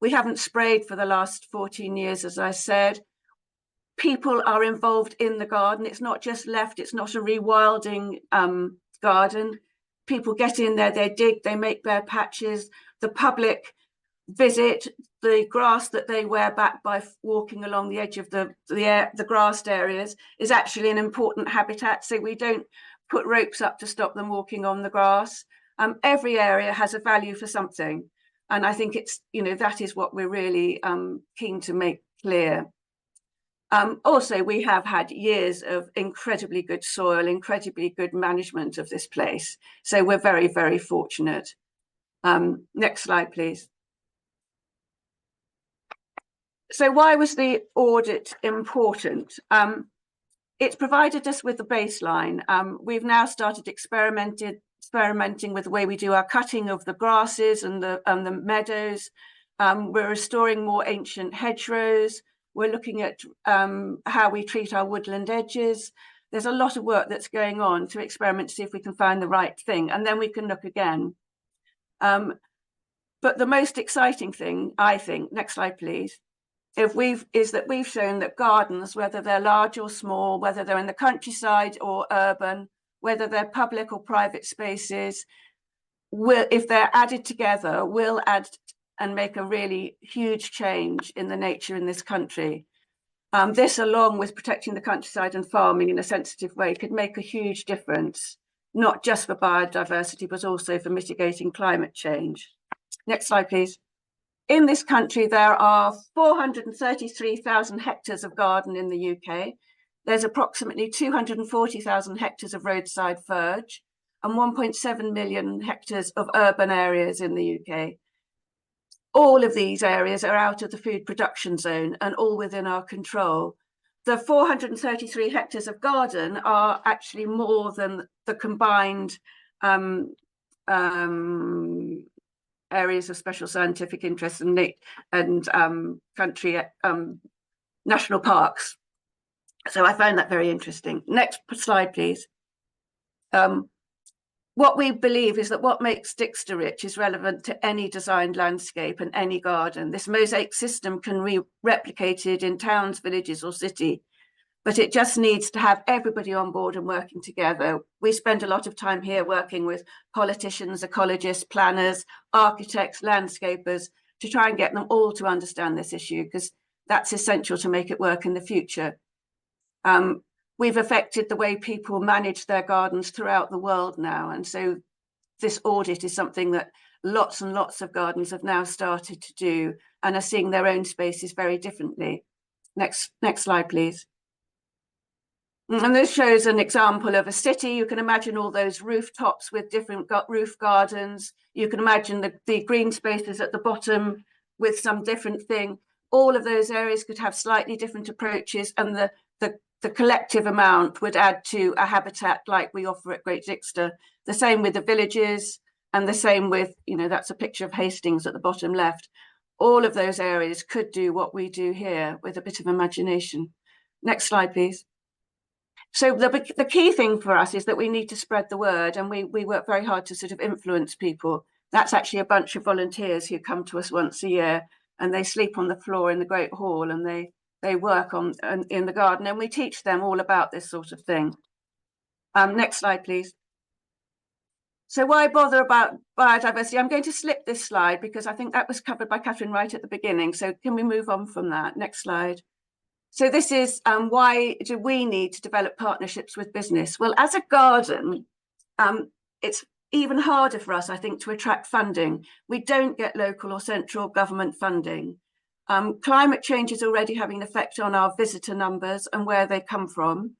We haven't sprayed for the last 14 years, as I said. People are involved in the garden. It's not just left, it's not a rewilding garden. People get in there, they dig, they make their patches. The public visit the grass that they wear back by walking along the edge of the grassed areas is actually an important habitat. So we don't put ropes up to stop them walking on the grass. Every area has a value for something. And I think it's, that is what we're really keen to make clear. Also, we have had years of incredibly good soil, incredibly good management of this place. So we're very, very fortunate. Next slide, please. So why was the audit important? It's provided us with the baseline. We've now started experimenting with the way we do our cutting of the grasses and the meadows. We're restoring more ancient hedgerows. We're looking at how we treat our woodland edges. There's a lot of work that's going on to experiment to see if we can find the right thing, and then we can look again. But the most exciting thing, I think, next slide, please, is that we've shown that gardens, whether they're large or small, whether they're in the countryside or urban, whether they're public or private spaces, if they're added together, will add and make a really huge change in the nature in this country. This, along with protecting the countryside and farming in a sensitive way, could make a huge difference, not just for biodiversity, but also for mitigating climate change. Next slide, please. In this country, there are 433,000 hectares of garden in the UK. There's approximately 240,000 hectares of roadside furge and 1.7 million hectares of urban areas in the UK. All of these areas are out of the food production zone and all within our control. The 433 hectares of garden are actually more than the combined areas of special scientific interest and country national parks. So I found that very interesting. Next slide, please. What we believe is that what makes Dixter rich is relevant to any designed landscape and any garden. This mosaic system can be replicated in towns, villages, or city, but it just needs to have everybody on board and working together. We spend a lot of time here working with politicians, ecologists, planners, architects, landscapers, to try and get them all to understand this issue, because that's essential to make it work in the future. We've affected the way people manage their gardens throughout the world now. And so this audit is something that lots and lots of gardens have now started to do and are seeing their own spaces very differently. Next slide, please. And this shows an example of a city. You can imagine all those rooftops with different roof gardens. You can imagine the green spaces at the bottom with some different thing. All of those areas could have slightly different approaches, and the collective amount would add to a habitat like we offer at Great Dixter. The same with the villages, and the same with, that's a picture of Hastings at the bottom left. All of those areas could do what we do here with a bit of imagination. Next slide, please. So the key thing for us is that we need to spread the word, and we work very hard to sort of influence people. That's actually a bunch of volunteers who come to us once a year, and they sleep on the floor in the Great Hall, and they work in the garden, and we teach them all about this sort of thing. Next slide, please. So why bother about biodiversity? I'm going to slip this slide because I think that was covered by Catherine right at the beginning. So can we move on from that? Next slide. So this is why do we need to develop partnerships with business? Well, as a garden, it's even harder for us, I think, to attract funding. We don't get local or central government funding. Climate change is already having an effect on our visitor numbers and where they come from.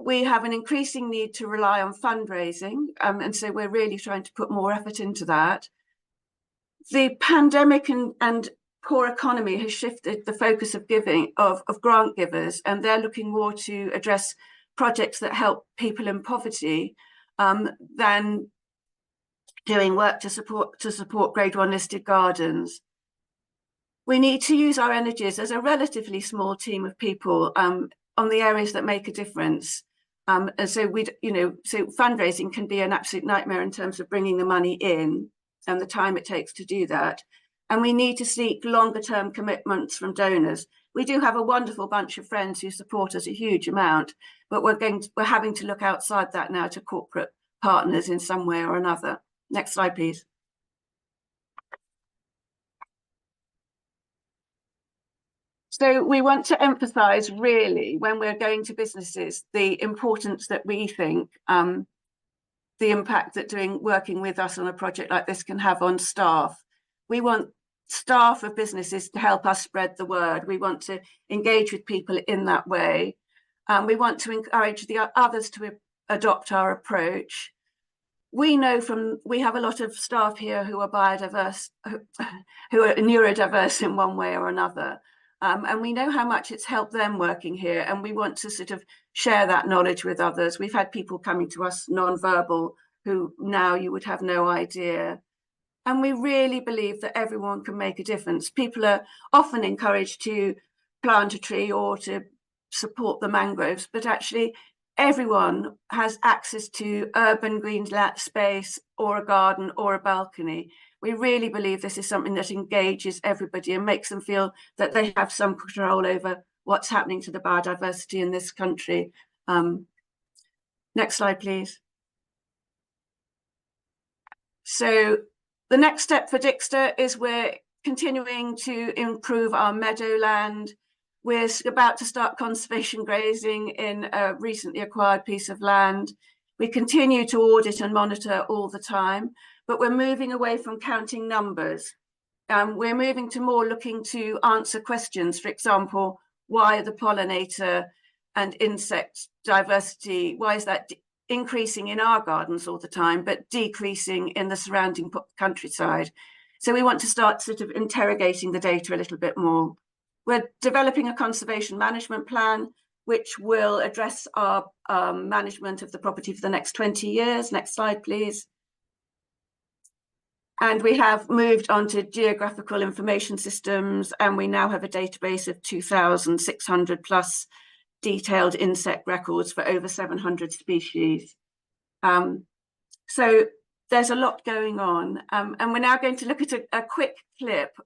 We have an increasing need to rely on fundraising, and so we're really trying to put more effort into that. The pandemic and poor economy has shifted the focus of giving of grant givers, and they're looking more to address projects that help people in poverty than doing work to support Grade 1 listed gardens. We need to use our energies as a relatively small team of people on the areas that make a difference. And so so fundraising can be an absolute nightmare in terms of bringing the money in and the time it takes to do that. And we need to seek longer term commitments from donors. We do have a wonderful bunch of friends who support us a huge amount, but we're having to look outside that now to corporate partners in some way or another. Next slide, please. So we want to emphasize really when we're going to businesses, the importance that we think the impact that working with us on a project like this can have on staff. We want staff of businesses to help us spread the word. We want to engage with people in that way. We want to encourage the others to adopt our approach. We know we have a lot of staff here who are biodiverse, who are neurodiverse in one way or another. And we know how much it's helped them working here, and we want to sort of share that knowledge with others. We've had people coming to us non-verbal who now you would have no idea. And we really believe that everyone can make a difference. People are often encouraged to plant a tree or to support the mangroves, but actually everyone has access to urban green space or a garden or a balcony. We really believe this is something that engages everybody and makes them feel that they have some control over what's happening to the biodiversity in this country. Next slide, please. So The next step for Dixter is we're continuing to improve our meadowland. We're about to start conservation grazing in a recently acquired piece of land. We continue to audit and monitor all the time, but we're moving away from counting numbers. We're moving to more looking to answer questions. For example, why the pollinator and insect diversity, why is that increasing in our gardens all the time, but decreasing in the surrounding countryside? So we want to start sort of interrogating the data a little bit more. We're developing a conservation management plan, which will address our management of the property for the next 20 years. Next slide, please. And we have moved on to geographical information systems, and we now have a database of 2,600 plus detailed insect records for over 700 species. So there's a lot going on. And we're now going to look at a quick clip.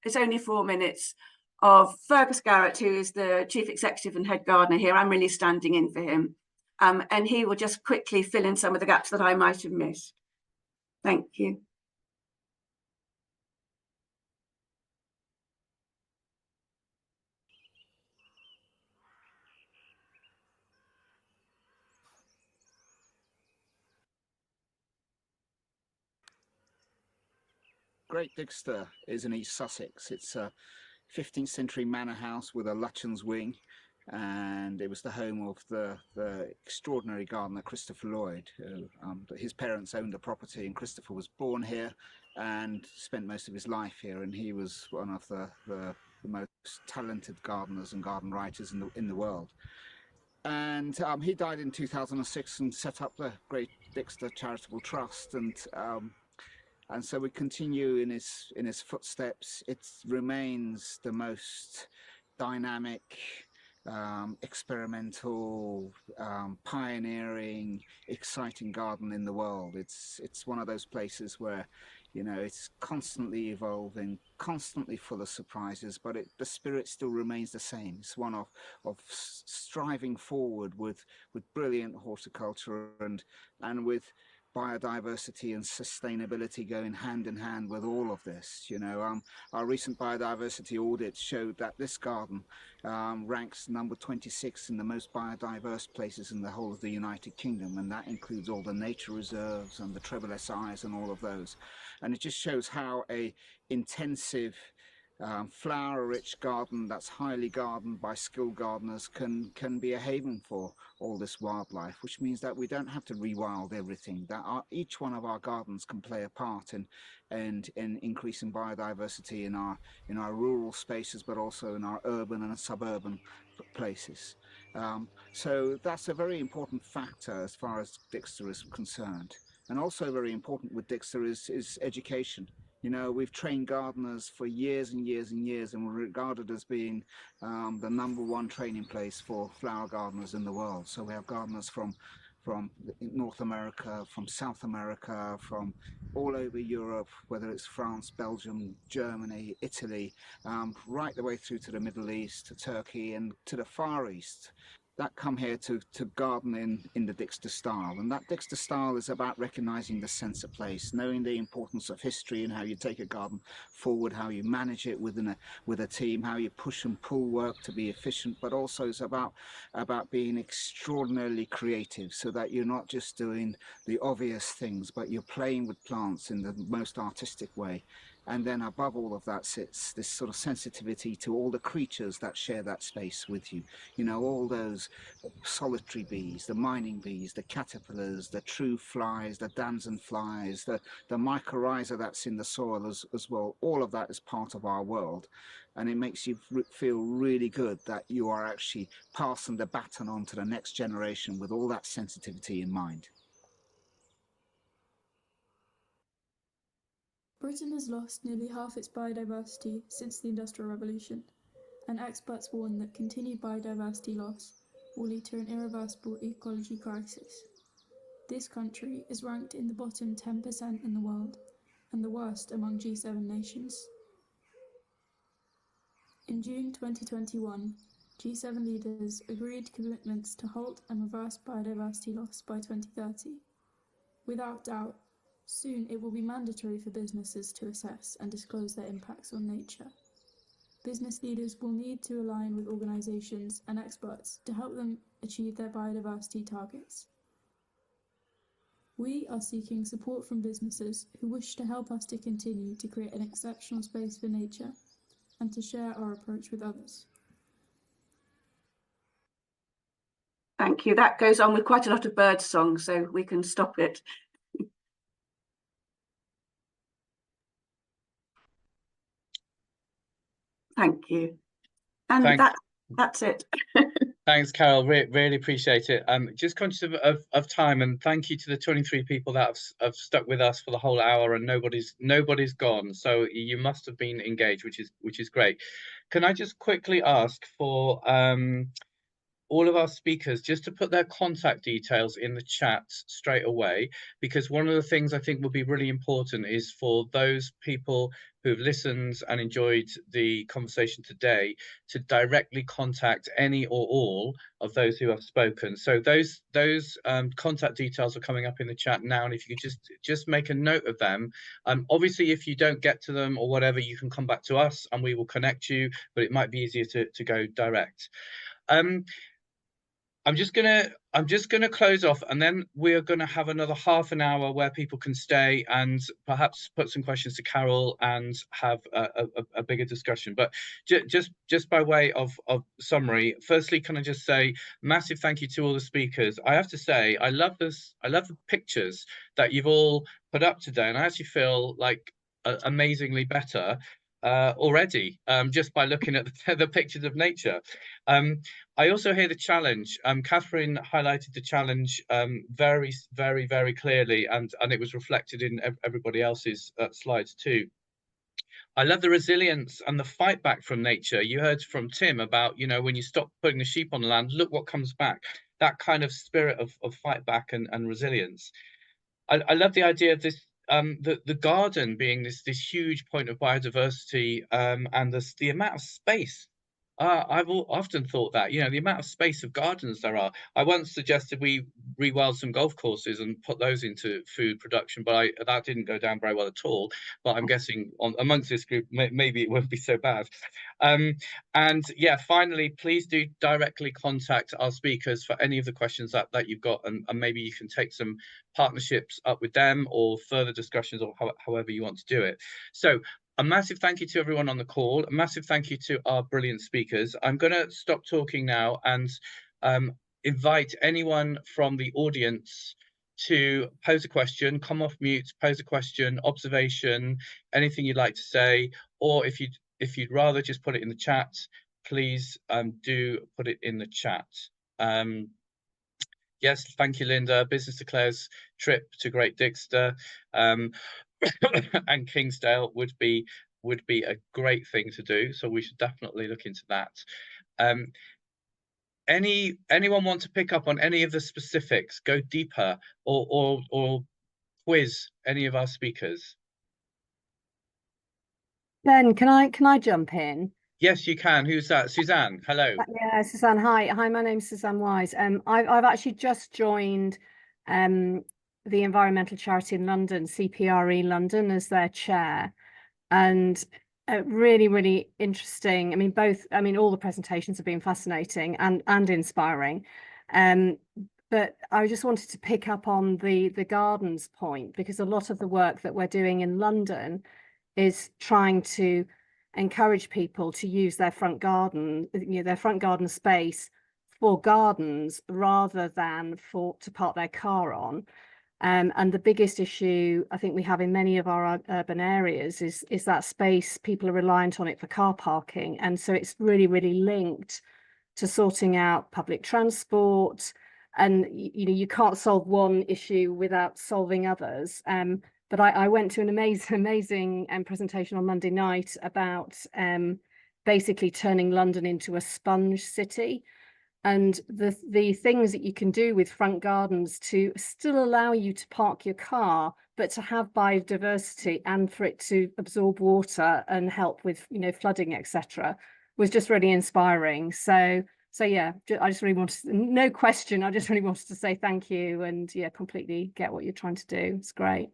It's only 4 minutes of Fergus Garrett, who is the Chief Executive and Head Gardener here. I'm really standing in for him. And he will just quickly fill in some of the gaps that I might have missed. Thank you. Great Dixter is in East Sussex. It's a 15th century manor house with a Lutyens wing, and it was the home of the extraordinary gardener Christopher Lloyd. His parents owned the property, and Christopher was born here and spent most of his life here, and he was one of the most talented gardeners and garden writers in the world. And he died in 2006 and set up the Great Dixter Charitable Trust, and so we continue in his footsteps. It remains the most dynamic, experimental, pioneering, exciting garden in the world. It's one of those places where, you know, it's constantly evolving, constantly full of surprises, but the spirit still remains the same. It's one of striving forward with brilliant horticulture and with biodiversity and sustainability going hand in hand with all of this. You know, our recent biodiversity audit showed that this garden ranks number 26 in the most biodiverse places in the whole of the United Kingdom, and that includes all the nature reserves and the treble SIs and all of those. And it just shows how a intensive flower-rich garden that's highly gardened by skilled gardeners can be a haven for all this wildlife, which means that we don't have to rewild everything, that each one of our gardens can play a part in increasing biodiversity in our rural spaces, but also in our urban and suburban places. So that's a very important factor as far as Dixter is concerned. And also very important with Dixter is education. You know, we've trained gardeners for years and years and years, and we're regarded as being the #1 training place for flower gardeners in the world. So we have gardeners from North America, from South America, from all over Europe, whether it's France, Belgium, Germany, Italy, right the way through to the Middle East, to Turkey, and to the Far East, that come here to garden in the Dixter style. And that Dixter style is about recognizing the sense of place, knowing the importance of history and how you take a garden forward, how you manage it with a team, how you push and pull work to be efficient, but also it's about being extraordinarily creative, so that you're not just doing the obvious things, but you're playing with plants in the most artistic way. And then above all of that sits this sort of sensitivity to all the creatures that share that space with you. You know, all those solitary bees, the mining bees, the caterpillars, the true flies, the damson flies, the mycorrhiza that's in the soil as well. All of that is part of our world. And it makes you feel really good that you are actually passing the baton on to the next generation with all that sensitivity in mind. Britain has lost nearly half its biodiversity since the Industrial Revolution, and experts warn that continued biodiversity loss will lead to an irreversible ecology crisis. This country is ranked in the bottom 10% in the world, and the worst among G7 nations. In June 2021, G7 leaders agreed commitments to halt and reverse biodiversity loss by 2030. Without doubt, Soon it will be mandatory for businesses to assess and disclose their impacts on nature. Business leaders will need to align with organisations and experts to help them achieve their biodiversity targets. We are seeking support from businesses who wish to help us to continue to create an exceptional space for nature and to share our approach with others. Thank you. That goes on with quite a lot of bird song, so we can stop it. Thank you. And Thanks. that's it. Thanks, Carol. Really appreciate it. Just conscious of time, and thank you to the 23 people that have stuck with us for the whole hour, and nobody's gone. So you must have been engaged, which is great. Can I just quickly ask for all of our speakers just to put their contact details in the chat straight away, because one of the things I think will be really important is for those people who've listened and enjoyed the conversation today to directly contact any or all of those who have spoken. So those contact details are coming up in the chat now, and if you could just make a note of them. Obviously, if you don't get to them or whatever, you can come back to us and we will connect you, but it might be easier to go direct. I'm just gonna close off, and then we're gonna have another half an hour where people can stay and perhaps put some questions to Carol and have a bigger discussion. But just by way of summary, firstly, can I just say massive thank you to all the speakers. I have to say I love the pictures that you've all put up today, and I actually feel like amazingly better already, just by looking at the pictures of nature. I also hear the challenge. Catherine highlighted the challenge very, very, very clearly, and it was reflected in everybody else's slides too. I love the resilience and the fight back from nature. You heard from Tim about, you know, when you stop putting the sheep on the land, look what comes back. That kind of spirit of fight back and resilience. I love the idea of this, the garden being this huge point of biodiversity, and the amount of space. I've often thought that, you know, the amount of space of gardens there are. I once suggested we rewild some golf courses and put those into food production, but that didn't go down very well at all. But I'm guessing amongst this group, maybe it won't be so bad. And yeah, finally, please do directly contact our speakers for any of the questions that you've got, and maybe you can take some partnerships up with them or further discussions, or however you want to do it. So a massive thank you to everyone on the call. A massive thank you to our brilliant speakers. I'm going to stop talking now and invite anyone from the audience to pose a question, come off mute, pose a question, observation, anything you'd like to say, or if you'd rather just put it in the chat, please do put it in the chat. Yes, thank you, Linda. Business declares trip to Great Dixter and Kingsdale would be a great thing to do. So we should definitely look into that. Anyone want to pick up on any of the specifics, go deeper, or quiz any of our speakers? Ben, can I jump in? Yes, you can. Who's that? Suzanne. Hello. Yeah, Suzanne. Hi, my name's Suzanne Wise. I've actually just joined the environmental charity in London, CPRE London, as their chair, and really interesting. I mean, all the presentations have been fascinating and inspiring. But I just wanted to pick up on the gardens point, because a lot of the work that we're doing in London is trying to encourage people to use their front garden, their front garden space for gardens rather than to park their car on. And the biggest issue I think we have in many of our urban areas is that space. People are reliant on it for car parking, and so it's really linked to sorting out public transport. And you can't solve one issue without solving others. But I went to an amazing presentation on Monday night about basically turning London into a sponge city, and the things that you can do with front gardens to still allow you to park your car, but to have biodiversity and for it to absorb water and help with flooding, etc., was just really inspiring. So yeah, I just really wanted no question. I just really wanted to say thank you, and yeah, completely get what you're trying to do. It's great.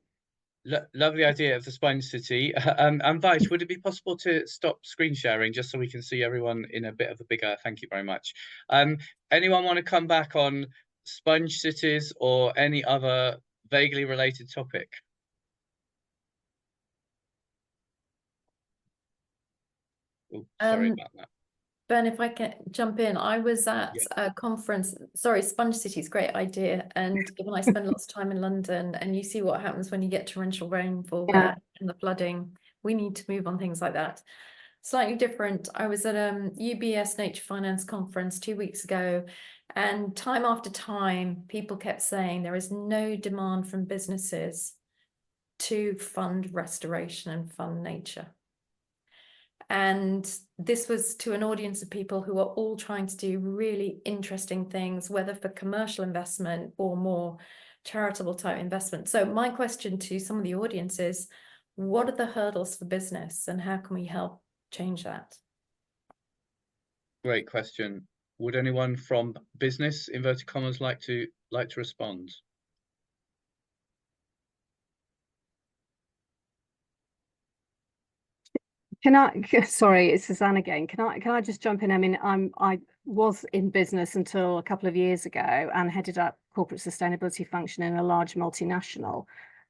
Lovely idea of the Sponge City. And Vice, would it be possible to stop screen sharing just so we can see everyone in a bit of a bigger? Thank you very much. Anyone want to come back on sponge cities or any other vaguely related topic? Oh, sorry about that. Ben, if I can jump in, I was at Yeah. a conference. Sorry, Sponge City is a great idea. And given I spend lots of time in London, and you see what happens when you get torrential rainfall there and the flooding, we need to move on things like that. Slightly different. I was at UBS Nature Finance conference 2 weeks ago, and time after time, people kept saying there is no demand from businesses to fund restoration and fund nature. And this was to an audience of people who are all trying to do really interesting things, whether for commercial investment or more charitable type investment. So my question to some of the audience is, what are the hurdles for business and how can we help change that? Great question. Would anyone from business, inverted commas, like to respond? Can I, sorry, it's Suzanne again. Can I just jump in? I mean, I was in business until a couple of years ago and headed up corporate sustainability function in a large multinational.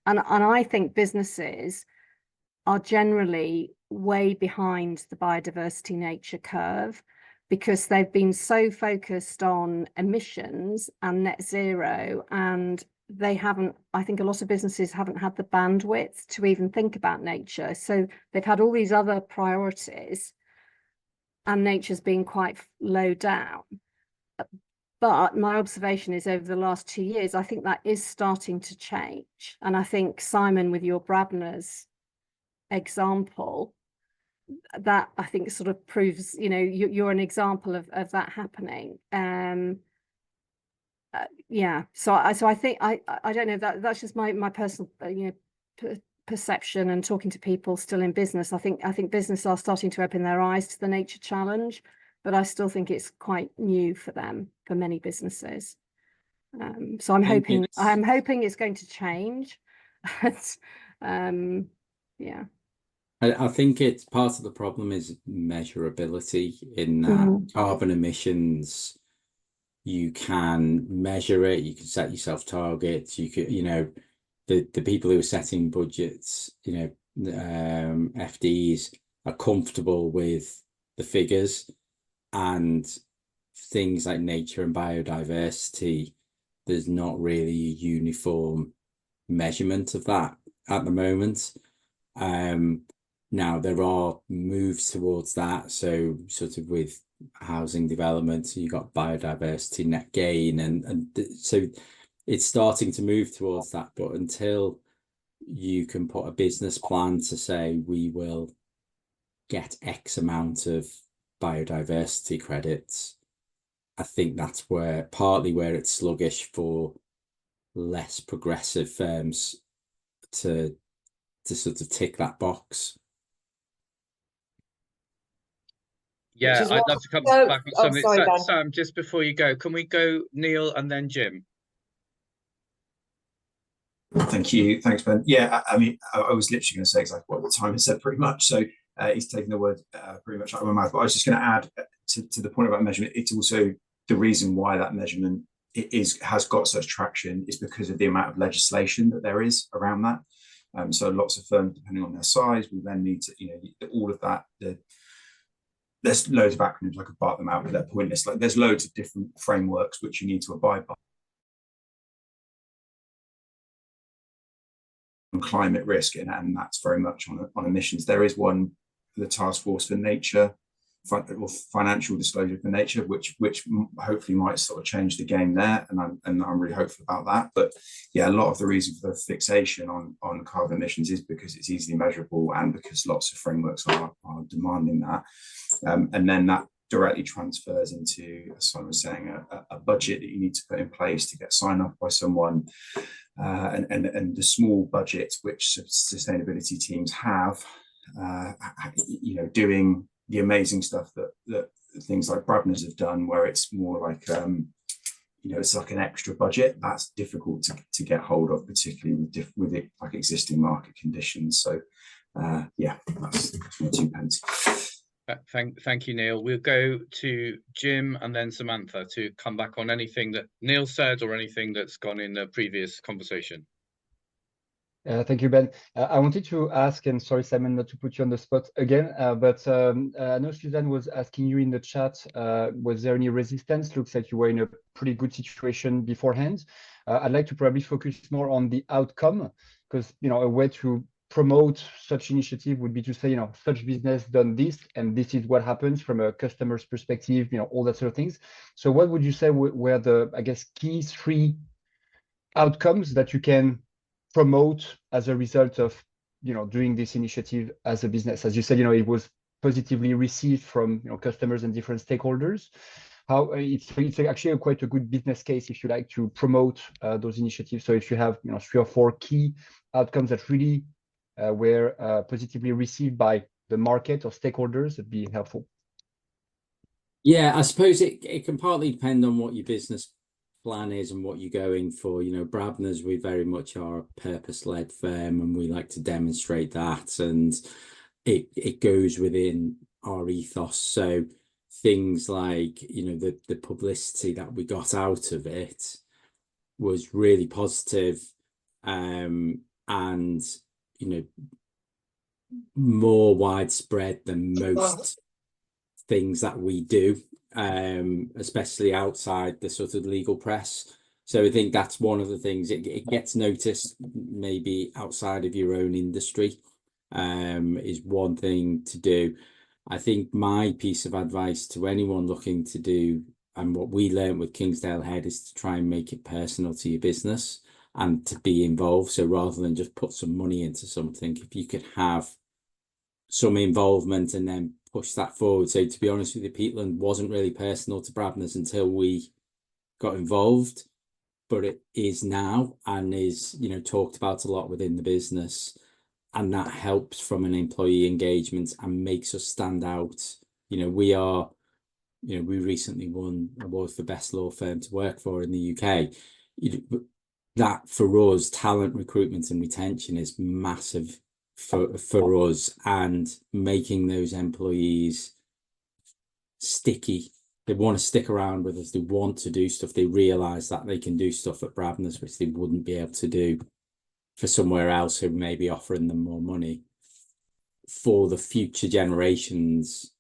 And I think businesses are generally way behind the biodiversity nature curve because they've been so focused on emissions and net zero, and they haven't, I think a lot of businesses haven't had the bandwidth to even think about nature. So they've had all these other priorities and nature's been quite low down. But my observation is over the last 2 years, I think that is starting to change. And I think, Simon, with your Brabners example, that I think sort of proves, you know, you're an example of that happening. Yeah, so I think I don't know, that's just my personal perception and talking to people still in business. I think business are starting to open their eyes to the nature challenge, but I still think it's quite new for them, for many businesses. So I'm hoping it's going to change. Yeah. I think it's part of the problem is measurability in that carbon emissions. You can measure it, you can set yourself targets, you could, you know, the people who are setting budgets, you know, FDs are comfortable with the figures, and things like nature and biodiversity, there's not really a uniform measurement of that at the moment. Now there are moves towards that, so sort of with housing development, so you've got biodiversity net gain, and so it's starting to move towards that. But until you can put a business plan to say we will get X amount of biodiversity credits, I think that's where partly where it's sluggish for less progressive firms to sort of tick that box. Yeah, I'd love to come back on something. Sorry, Sam, just before you go, can we go Neil and then Jim? Thank you. Thanks, Ben. Yeah, I mean, I was literally going to say exactly what Simon said pretty much. So he's taken the word pretty much out of my mouth. But I was just going to add to the point about measurement. It's also the reason why that measurement has got such traction is because of the amount of legislation that there is around that. So lots of firms, depending on their size, we then need to, you know, all of that. There's loads of acronyms, I could bark them out, but they're pointless. Like there's loads of different frameworks which you need to abide by. Climate risk, and that's very much on emissions. There is one, the Task Force for Nature, or Financial Disclosure for Nature, which hopefully might sort of change the game there, and I'm really hopeful about that. But yeah, a lot of the reason for the fixation on carbon emissions is because it's easily measurable and because lots of frameworks are demanding that, and then that directly transfers into, as Simon was saying, a budget that you need to put in place to get signed off by someone. And the small budgets which sustainability teams have, you know, doing the amazing stuff that things like Brabners have done, where it's more like it's like an extra budget that's difficult to get hold of, particularly with it like existing market conditions. So yeah, that's my 2 pence. Thank you, Neil. We'll go to Jim and then Samantha to come back on anything that Neil said or anything that's gone in the previous conversation. Thank you, Ben. I wanted to ask, and sorry, Simon, not to put you on the spot again, but I know Susan was asking you in the chat, was there any resistance? Looks like you were in a pretty good situation beforehand. I'd like to probably focus more on the outcome, because, a way to promote such initiative would be to say, such business done this, and this is what happens from a customer's perspective, all that sort of things. So what would you say were the, I guess, key 3 outcomes that you can promote as a result of doing this initiative as a business? As you said, it was positively received from customers and different stakeholders. How it's actually quite a good business case, if you like, to promote those initiatives. So if you have 3 or 4 key outcomes that really were positively received by the market or stakeholders, it'd be helpful. Yeah, I suppose it can partly depend on what your business plan is and what you're going for. Brabners, we very much are a purpose-led firm, and we like to demonstrate that, and it goes within our ethos. So things like the publicity that we got out of it was really positive, and more widespread than most things that we do, especially outside the sort of legal press. So I think that's one of the things, it gets noticed maybe outside of your own industry, is one thing to do. I think my piece of advice to anyone looking to do, and what we learned with Kingsdale Head, is to try and make it personal to your business and to be involved. So rather than just put some money into something, if you could have some involvement and then push that forward. So to be honest with you, Peatland wasn't really personal to Brabners until we got involved, but it is now, and is talked about a lot within the business, and that helps from an employee engagement and makes us stand out. We recently won award for best law firm to work for in the UK. That for us, talent recruitment and retention is massive for us, and making those employees sticky. They want to stick around with us. They want to do stuff. They realise that they can do stuff at Brabners which they wouldn't be able to do for somewhere else who may be offering them more money. For the future generations,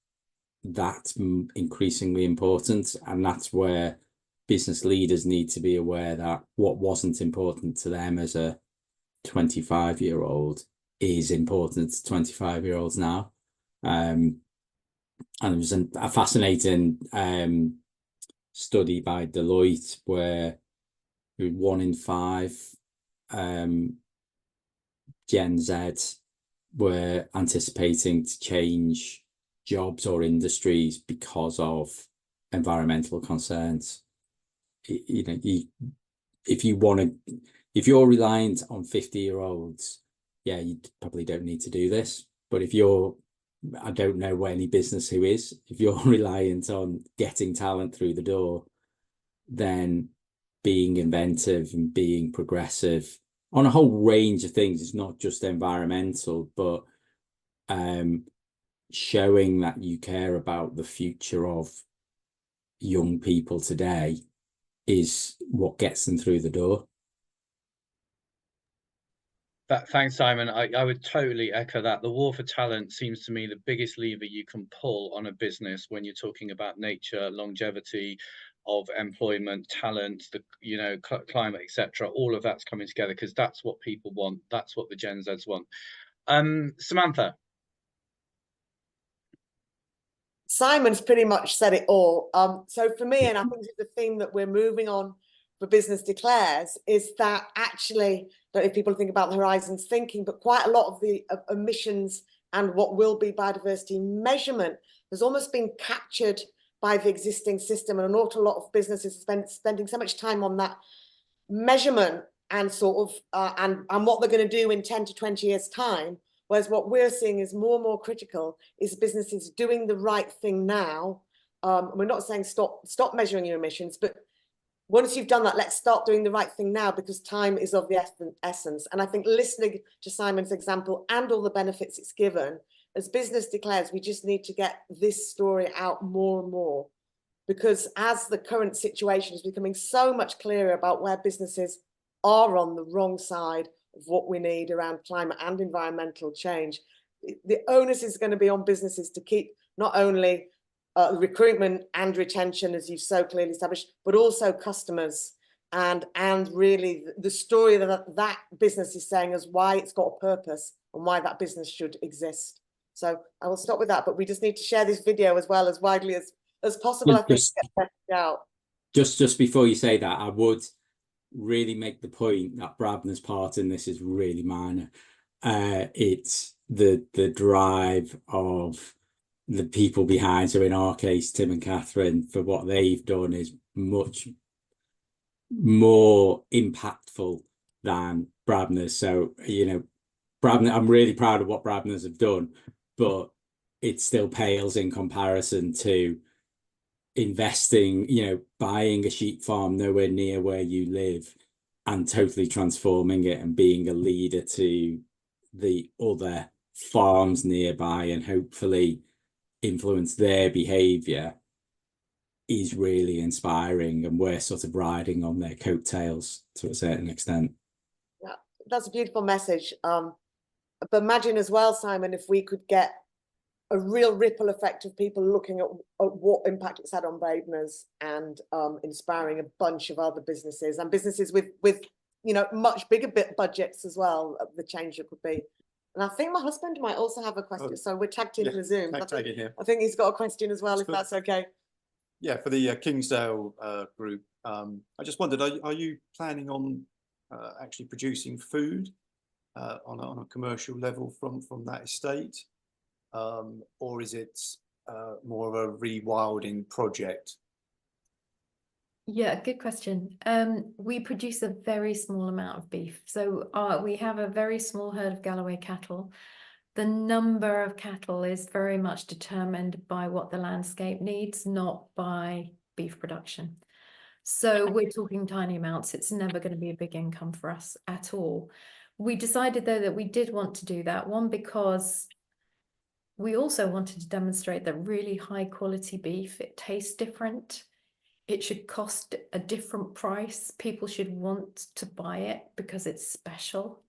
that's increasingly important, and that's where business leaders need to be aware that what wasn't important to them as a 25-year-old is important to 25-year-olds now. And there was a fascinating study by Deloitte where 1 in 5 Gen Z were anticipating to change jobs or industries because of environmental concerns. If you're reliant on 50-year-olds, yeah, you probably don't need to do this. But I don't know any business who is. If you're reliant on getting talent through the door, then being inventive and being progressive on a whole range of things, it's not just environmental, but showing that you care about the future of young people today is what gets them through the door. Thanks, Simon. I would totally echo that. The war for talent seems to me the biggest lever you can pull on a business when you're talking about nature, longevity of employment, talent, the climate, etc. All of that's coming together, because that's what people want. That's what the Gen Zs want. Samantha. Simon's pretty much said it all. So for me, and I think the theme that we're moving on for Business Declares, is that actually, I don't know if people think about the horizons thinking, but quite a lot of the emissions and what will be biodiversity measurement has almost been captured by the existing system, and an awful lot of businesses spending so much time on that measurement and sort of and what they're going to do in 10 to 20 years time. Whereas what we're seeing is more critical is businesses doing the right thing now. We're not saying stop measuring your emissions, but once you've done that, let's start doing the right thing now, because time is of the essence. And I think listening to Simon's example and all the benefits it's given, as business declares, we just need to get this story out more and more, because as the current situation is becoming so much clearer about where businesses are on the wrong side of what we need around climate and environmental change, the onus is going to be on businesses to keep not only recruitment and retention, as you've so clearly established, but also customers, and really the story that business is saying is why it's got a purpose and why that business should exist. So I will stop with that, but we just need to share this video as well as widely as possible. I think to get the message out. Just before you say that, I would really make the point that Brabner's part in this is really minor. It's the drive of the people behind. So in our case, Tim and Catherine, for what they've done is much more impactful than Brabner's. So, you know, Brabner, I'm really proud of what Brabner's have done, but it still pales in comparison to investing, you know, buying a sheep farm nowhere near where you live and totally transforming it and being a leader to the other farms nearby and hopefully influence their behavior is really inspiring, and we're sort of riding on their coattails to a certain extent. Yeah, that's a beautiful message. But imagine as well, Simon, if we could get a real ripple effect of people looking at what impact it's had on Brabners and inspiring a bunch of other businesses and businesses with you know, much bigger budgets as well, the change it could be. And I think my husband might also have a question. So we're tagged in the Zoom. I think he's got a question as well, if that's okay. Yeah, for the Kingsdale group, I just wondered, are you planning on actually producing food on a commercial level from that estate? Or is it more of a rewilding project? Yeah, good question. We produce a very small amount of beef. So we have a very small herd of Galloway cattle. The number of cattle is very much determined by what the landscape needs, not by beef production. So we're talking tiny amounts. It's never going to be a big income for us at all. We decided, though, that we did want to do that. One, because we also wanted to demonstrate that really high quality beef, it tastes different. It should cost a different price. People should want to buy it because it's special.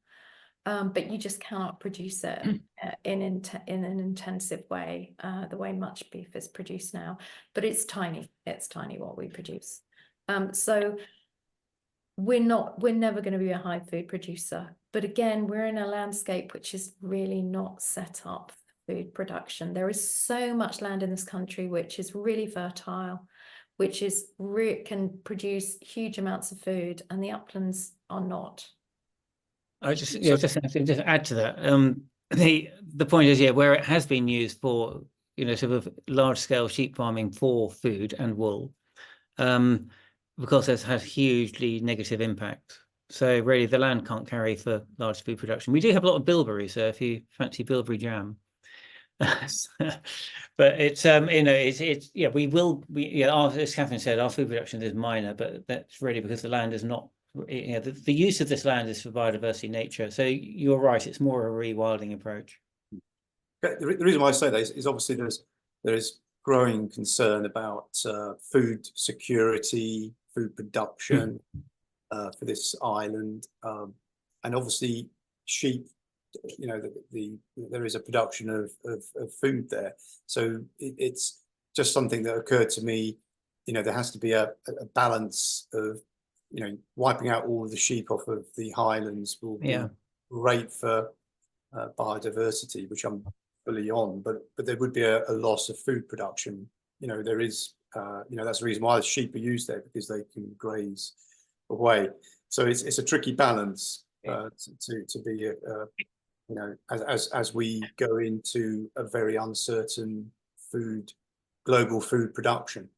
But you just cannot produce it in an intensive way, the way much beef is produced now. But it's tiny. It's tiny what we produce. So we're never going to be a high food producer. But again, we're in a landscape which is really not set up for food production. There is so much land in this country which is really fertile, which can produce huge amounts of food, and the uplands are not. I just add to that. The point is, yeah, where it has been used for, you know, sort of large scale sheep farming for food and wool, because it's had hugely negative impact. So really, the land can't carry for large food production. We do have a lot of bilberry, so if you fancy bilberry jam. But it's you know, it's yeah, as Catherine said, our food production is minor, but that's really because the land is not, you know, the use of this land is for biodiversity nature. So you're right, it's more a rewilding approach. The reason why I say that is obviously there is growing concern about food security, food production for this island, and obviously sheep. You know, there is a production of food there, so it's just something that occurred to me. You know, there has to be a balance of, you know, wiping out all of the sheep off of the highlands will be great for biodiversity, which I'm fully on, but there would be a loss of food production. You know, there is you know, that's the reason why the sheep are used there, because they can graze away. So it's a tricky balance to be you know, as we go into a very uncertain global food production.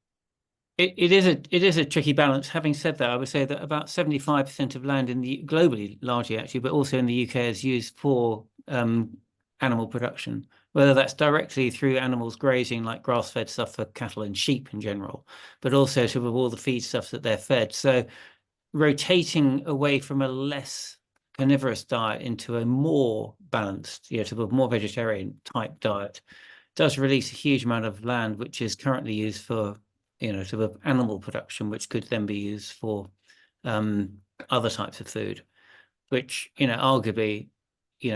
It is a tricky balance. Having said that, I would say that about 75% of land globally, largely actually, but also in the UK, is used for animal production, whether that's directly through animals grazing, like grass-fed stuff for cattle and sheep in general, but also sort of all the feed stuff that they're fed. So rotating away from a less carnivorous diet into a more balanced, sort of more vegetarian type diet does release a huge amount of land, which is currently used for, sort of animal production, which could then be used for other types of food, which, arguably,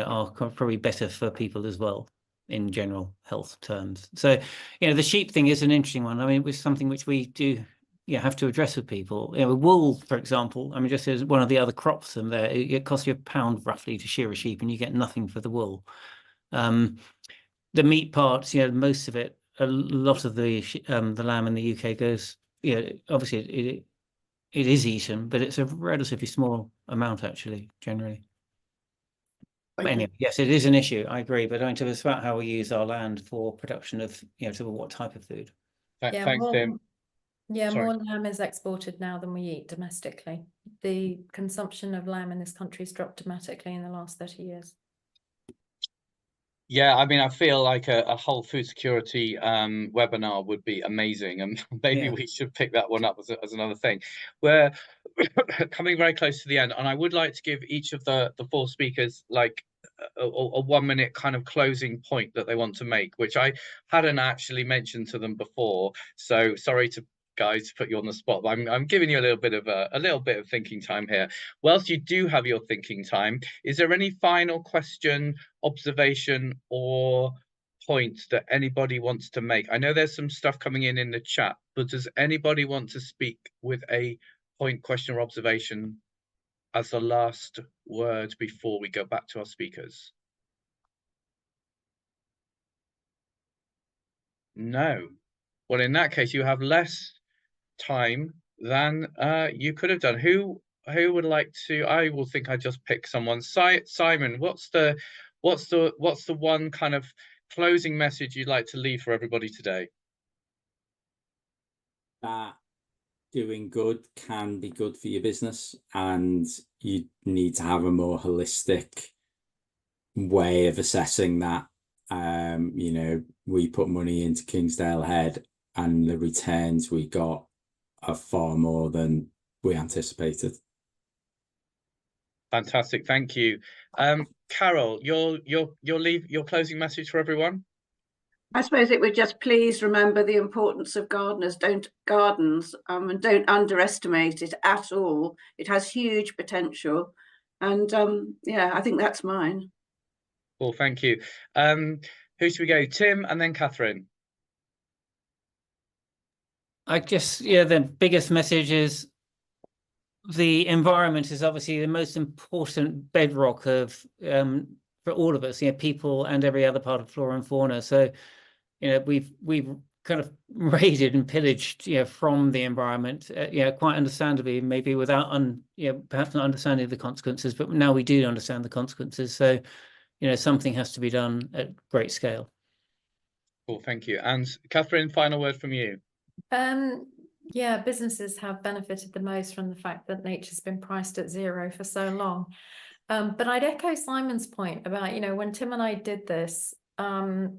are probably better for people as well in general health terms. So, the sheep thing is an interesting one. I mean, it was something which we do have to address with people. Wool, for example, I mean, just as one of the other crops from there, it costs you £1 roughly to shear a sheep and you get nothing for the wool. The meat parts, most of it, a lot of the lamb in the UK goes, obviously it is eaten, but it's a relatively small amount actually, generally. But anyway, yes, it is an issue. I agree, but it's about how we use our land for production of, sort of what type of food. Yeah, Thanks, Tim. Yeah, Sorry. more lamb is exported now than we eat domestically. The consumption of lamb in this country has dropped dramatically in the last 30 years. Yeah, I mean, I feel like a whole food security webinar would be amazing, and maybe we should pick that one up as another thing. We're coming very close to the end, and I would like to give each of the 4 speakers like a 1 minute kind of closing point that they want to make, which I hadn't actually mentioned to them before. So sorry to guys to put you on the spot, but I'm giving you a little bit of thinking time here. Whilst you do have your thinking time, is there any final question, observation, or point that anybody wants to make? I know there's some stuff coming in the chat, but does anybody want to speak with a point, question, or observation as the last word before we go back to our speakers? No. Well, in that case, you have less time than you could have done. Who would like to? I will think I just pick someone. Simon, what's the one kind of closing message you'd like to leave for everybody today? That doing good can be good for your business, and you need to have a more holistic way of assessing that. We put money into Kingsdale Head and the returns we got are far more than we anticipated. Fantastic, thank you. Carol, your closing message for everyone? I suppose it would just please remember the importance of gardens, and don't underestimate it at all. It has huge potential, and yeah, I think that's mine. Well, thank you. Who should we go? Tim and then Catherine. I just, the biggest message is the environment is obviously the most important bedrock of for all of us, people and every other part of flora and fauna. So, we've kind of raided and pillaged, from the environment, quite understandably, maybe without perhaps not understanding the consequences, but now we do understand the consequences. So, something has to be done at great scale. Cool, thank you. And Catherine, final word from you. Yeah, businesses have benefited the most from the fact that nature's been priced at zero for so long. But I'd echo Simon's point about, when Tim and I did this, our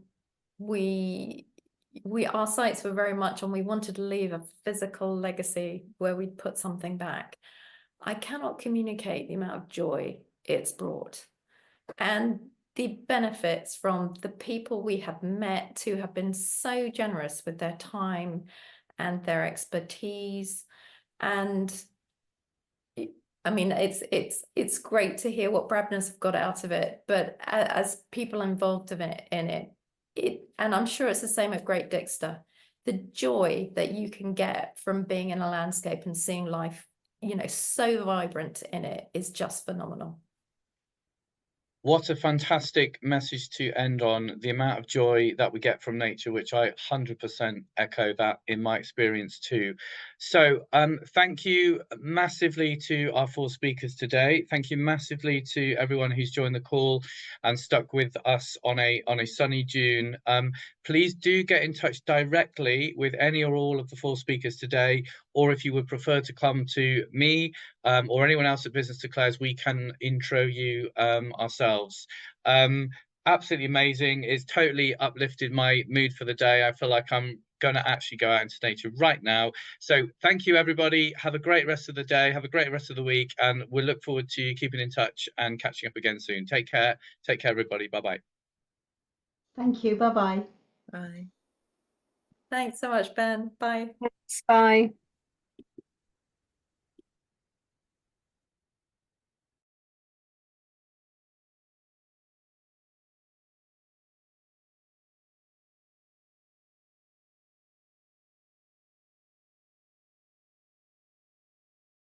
sights were very much on, we wanted to leave a physical legacy where we'd put something back. I cannot communicate the amount of joy it's brought and the benefits from the people we have met who have been so generous with their time and their expertise. And I mean, it's great to hear what Brabners have got out of it, but as people involved in it, and I'm sure it's the same at Great Dixter, the joy that you can get from being in a landscape and seeing life, so vibrant in it is just phenomenal. What a fantastic message to end on, the amount of joy that we get from nature, which I 100% echo that in my experience too. So thank you massively to our 4 speakers today. Thank you massively to everyone who's joined the call and stuck with us on a sunny June. Please do get in touch directly with any or all of the 4 speakers today, or if you would prefer to come to me or anyone else at Business Declares, we can intro you ourselves. absolutely amazing. It's totally uplifted my mood for the day. I feel like I'm going to actually go out into nature right now. So thank you, everybody. Have a great rest of the day. Have a great rest of the week. And we'll look forward to keeping in touch and catching up again soon. Take care. Take care, everybody. Bye-bye. Thank you. Bye-bye. Bye. Thanks so much, Ben. Bye. Bye.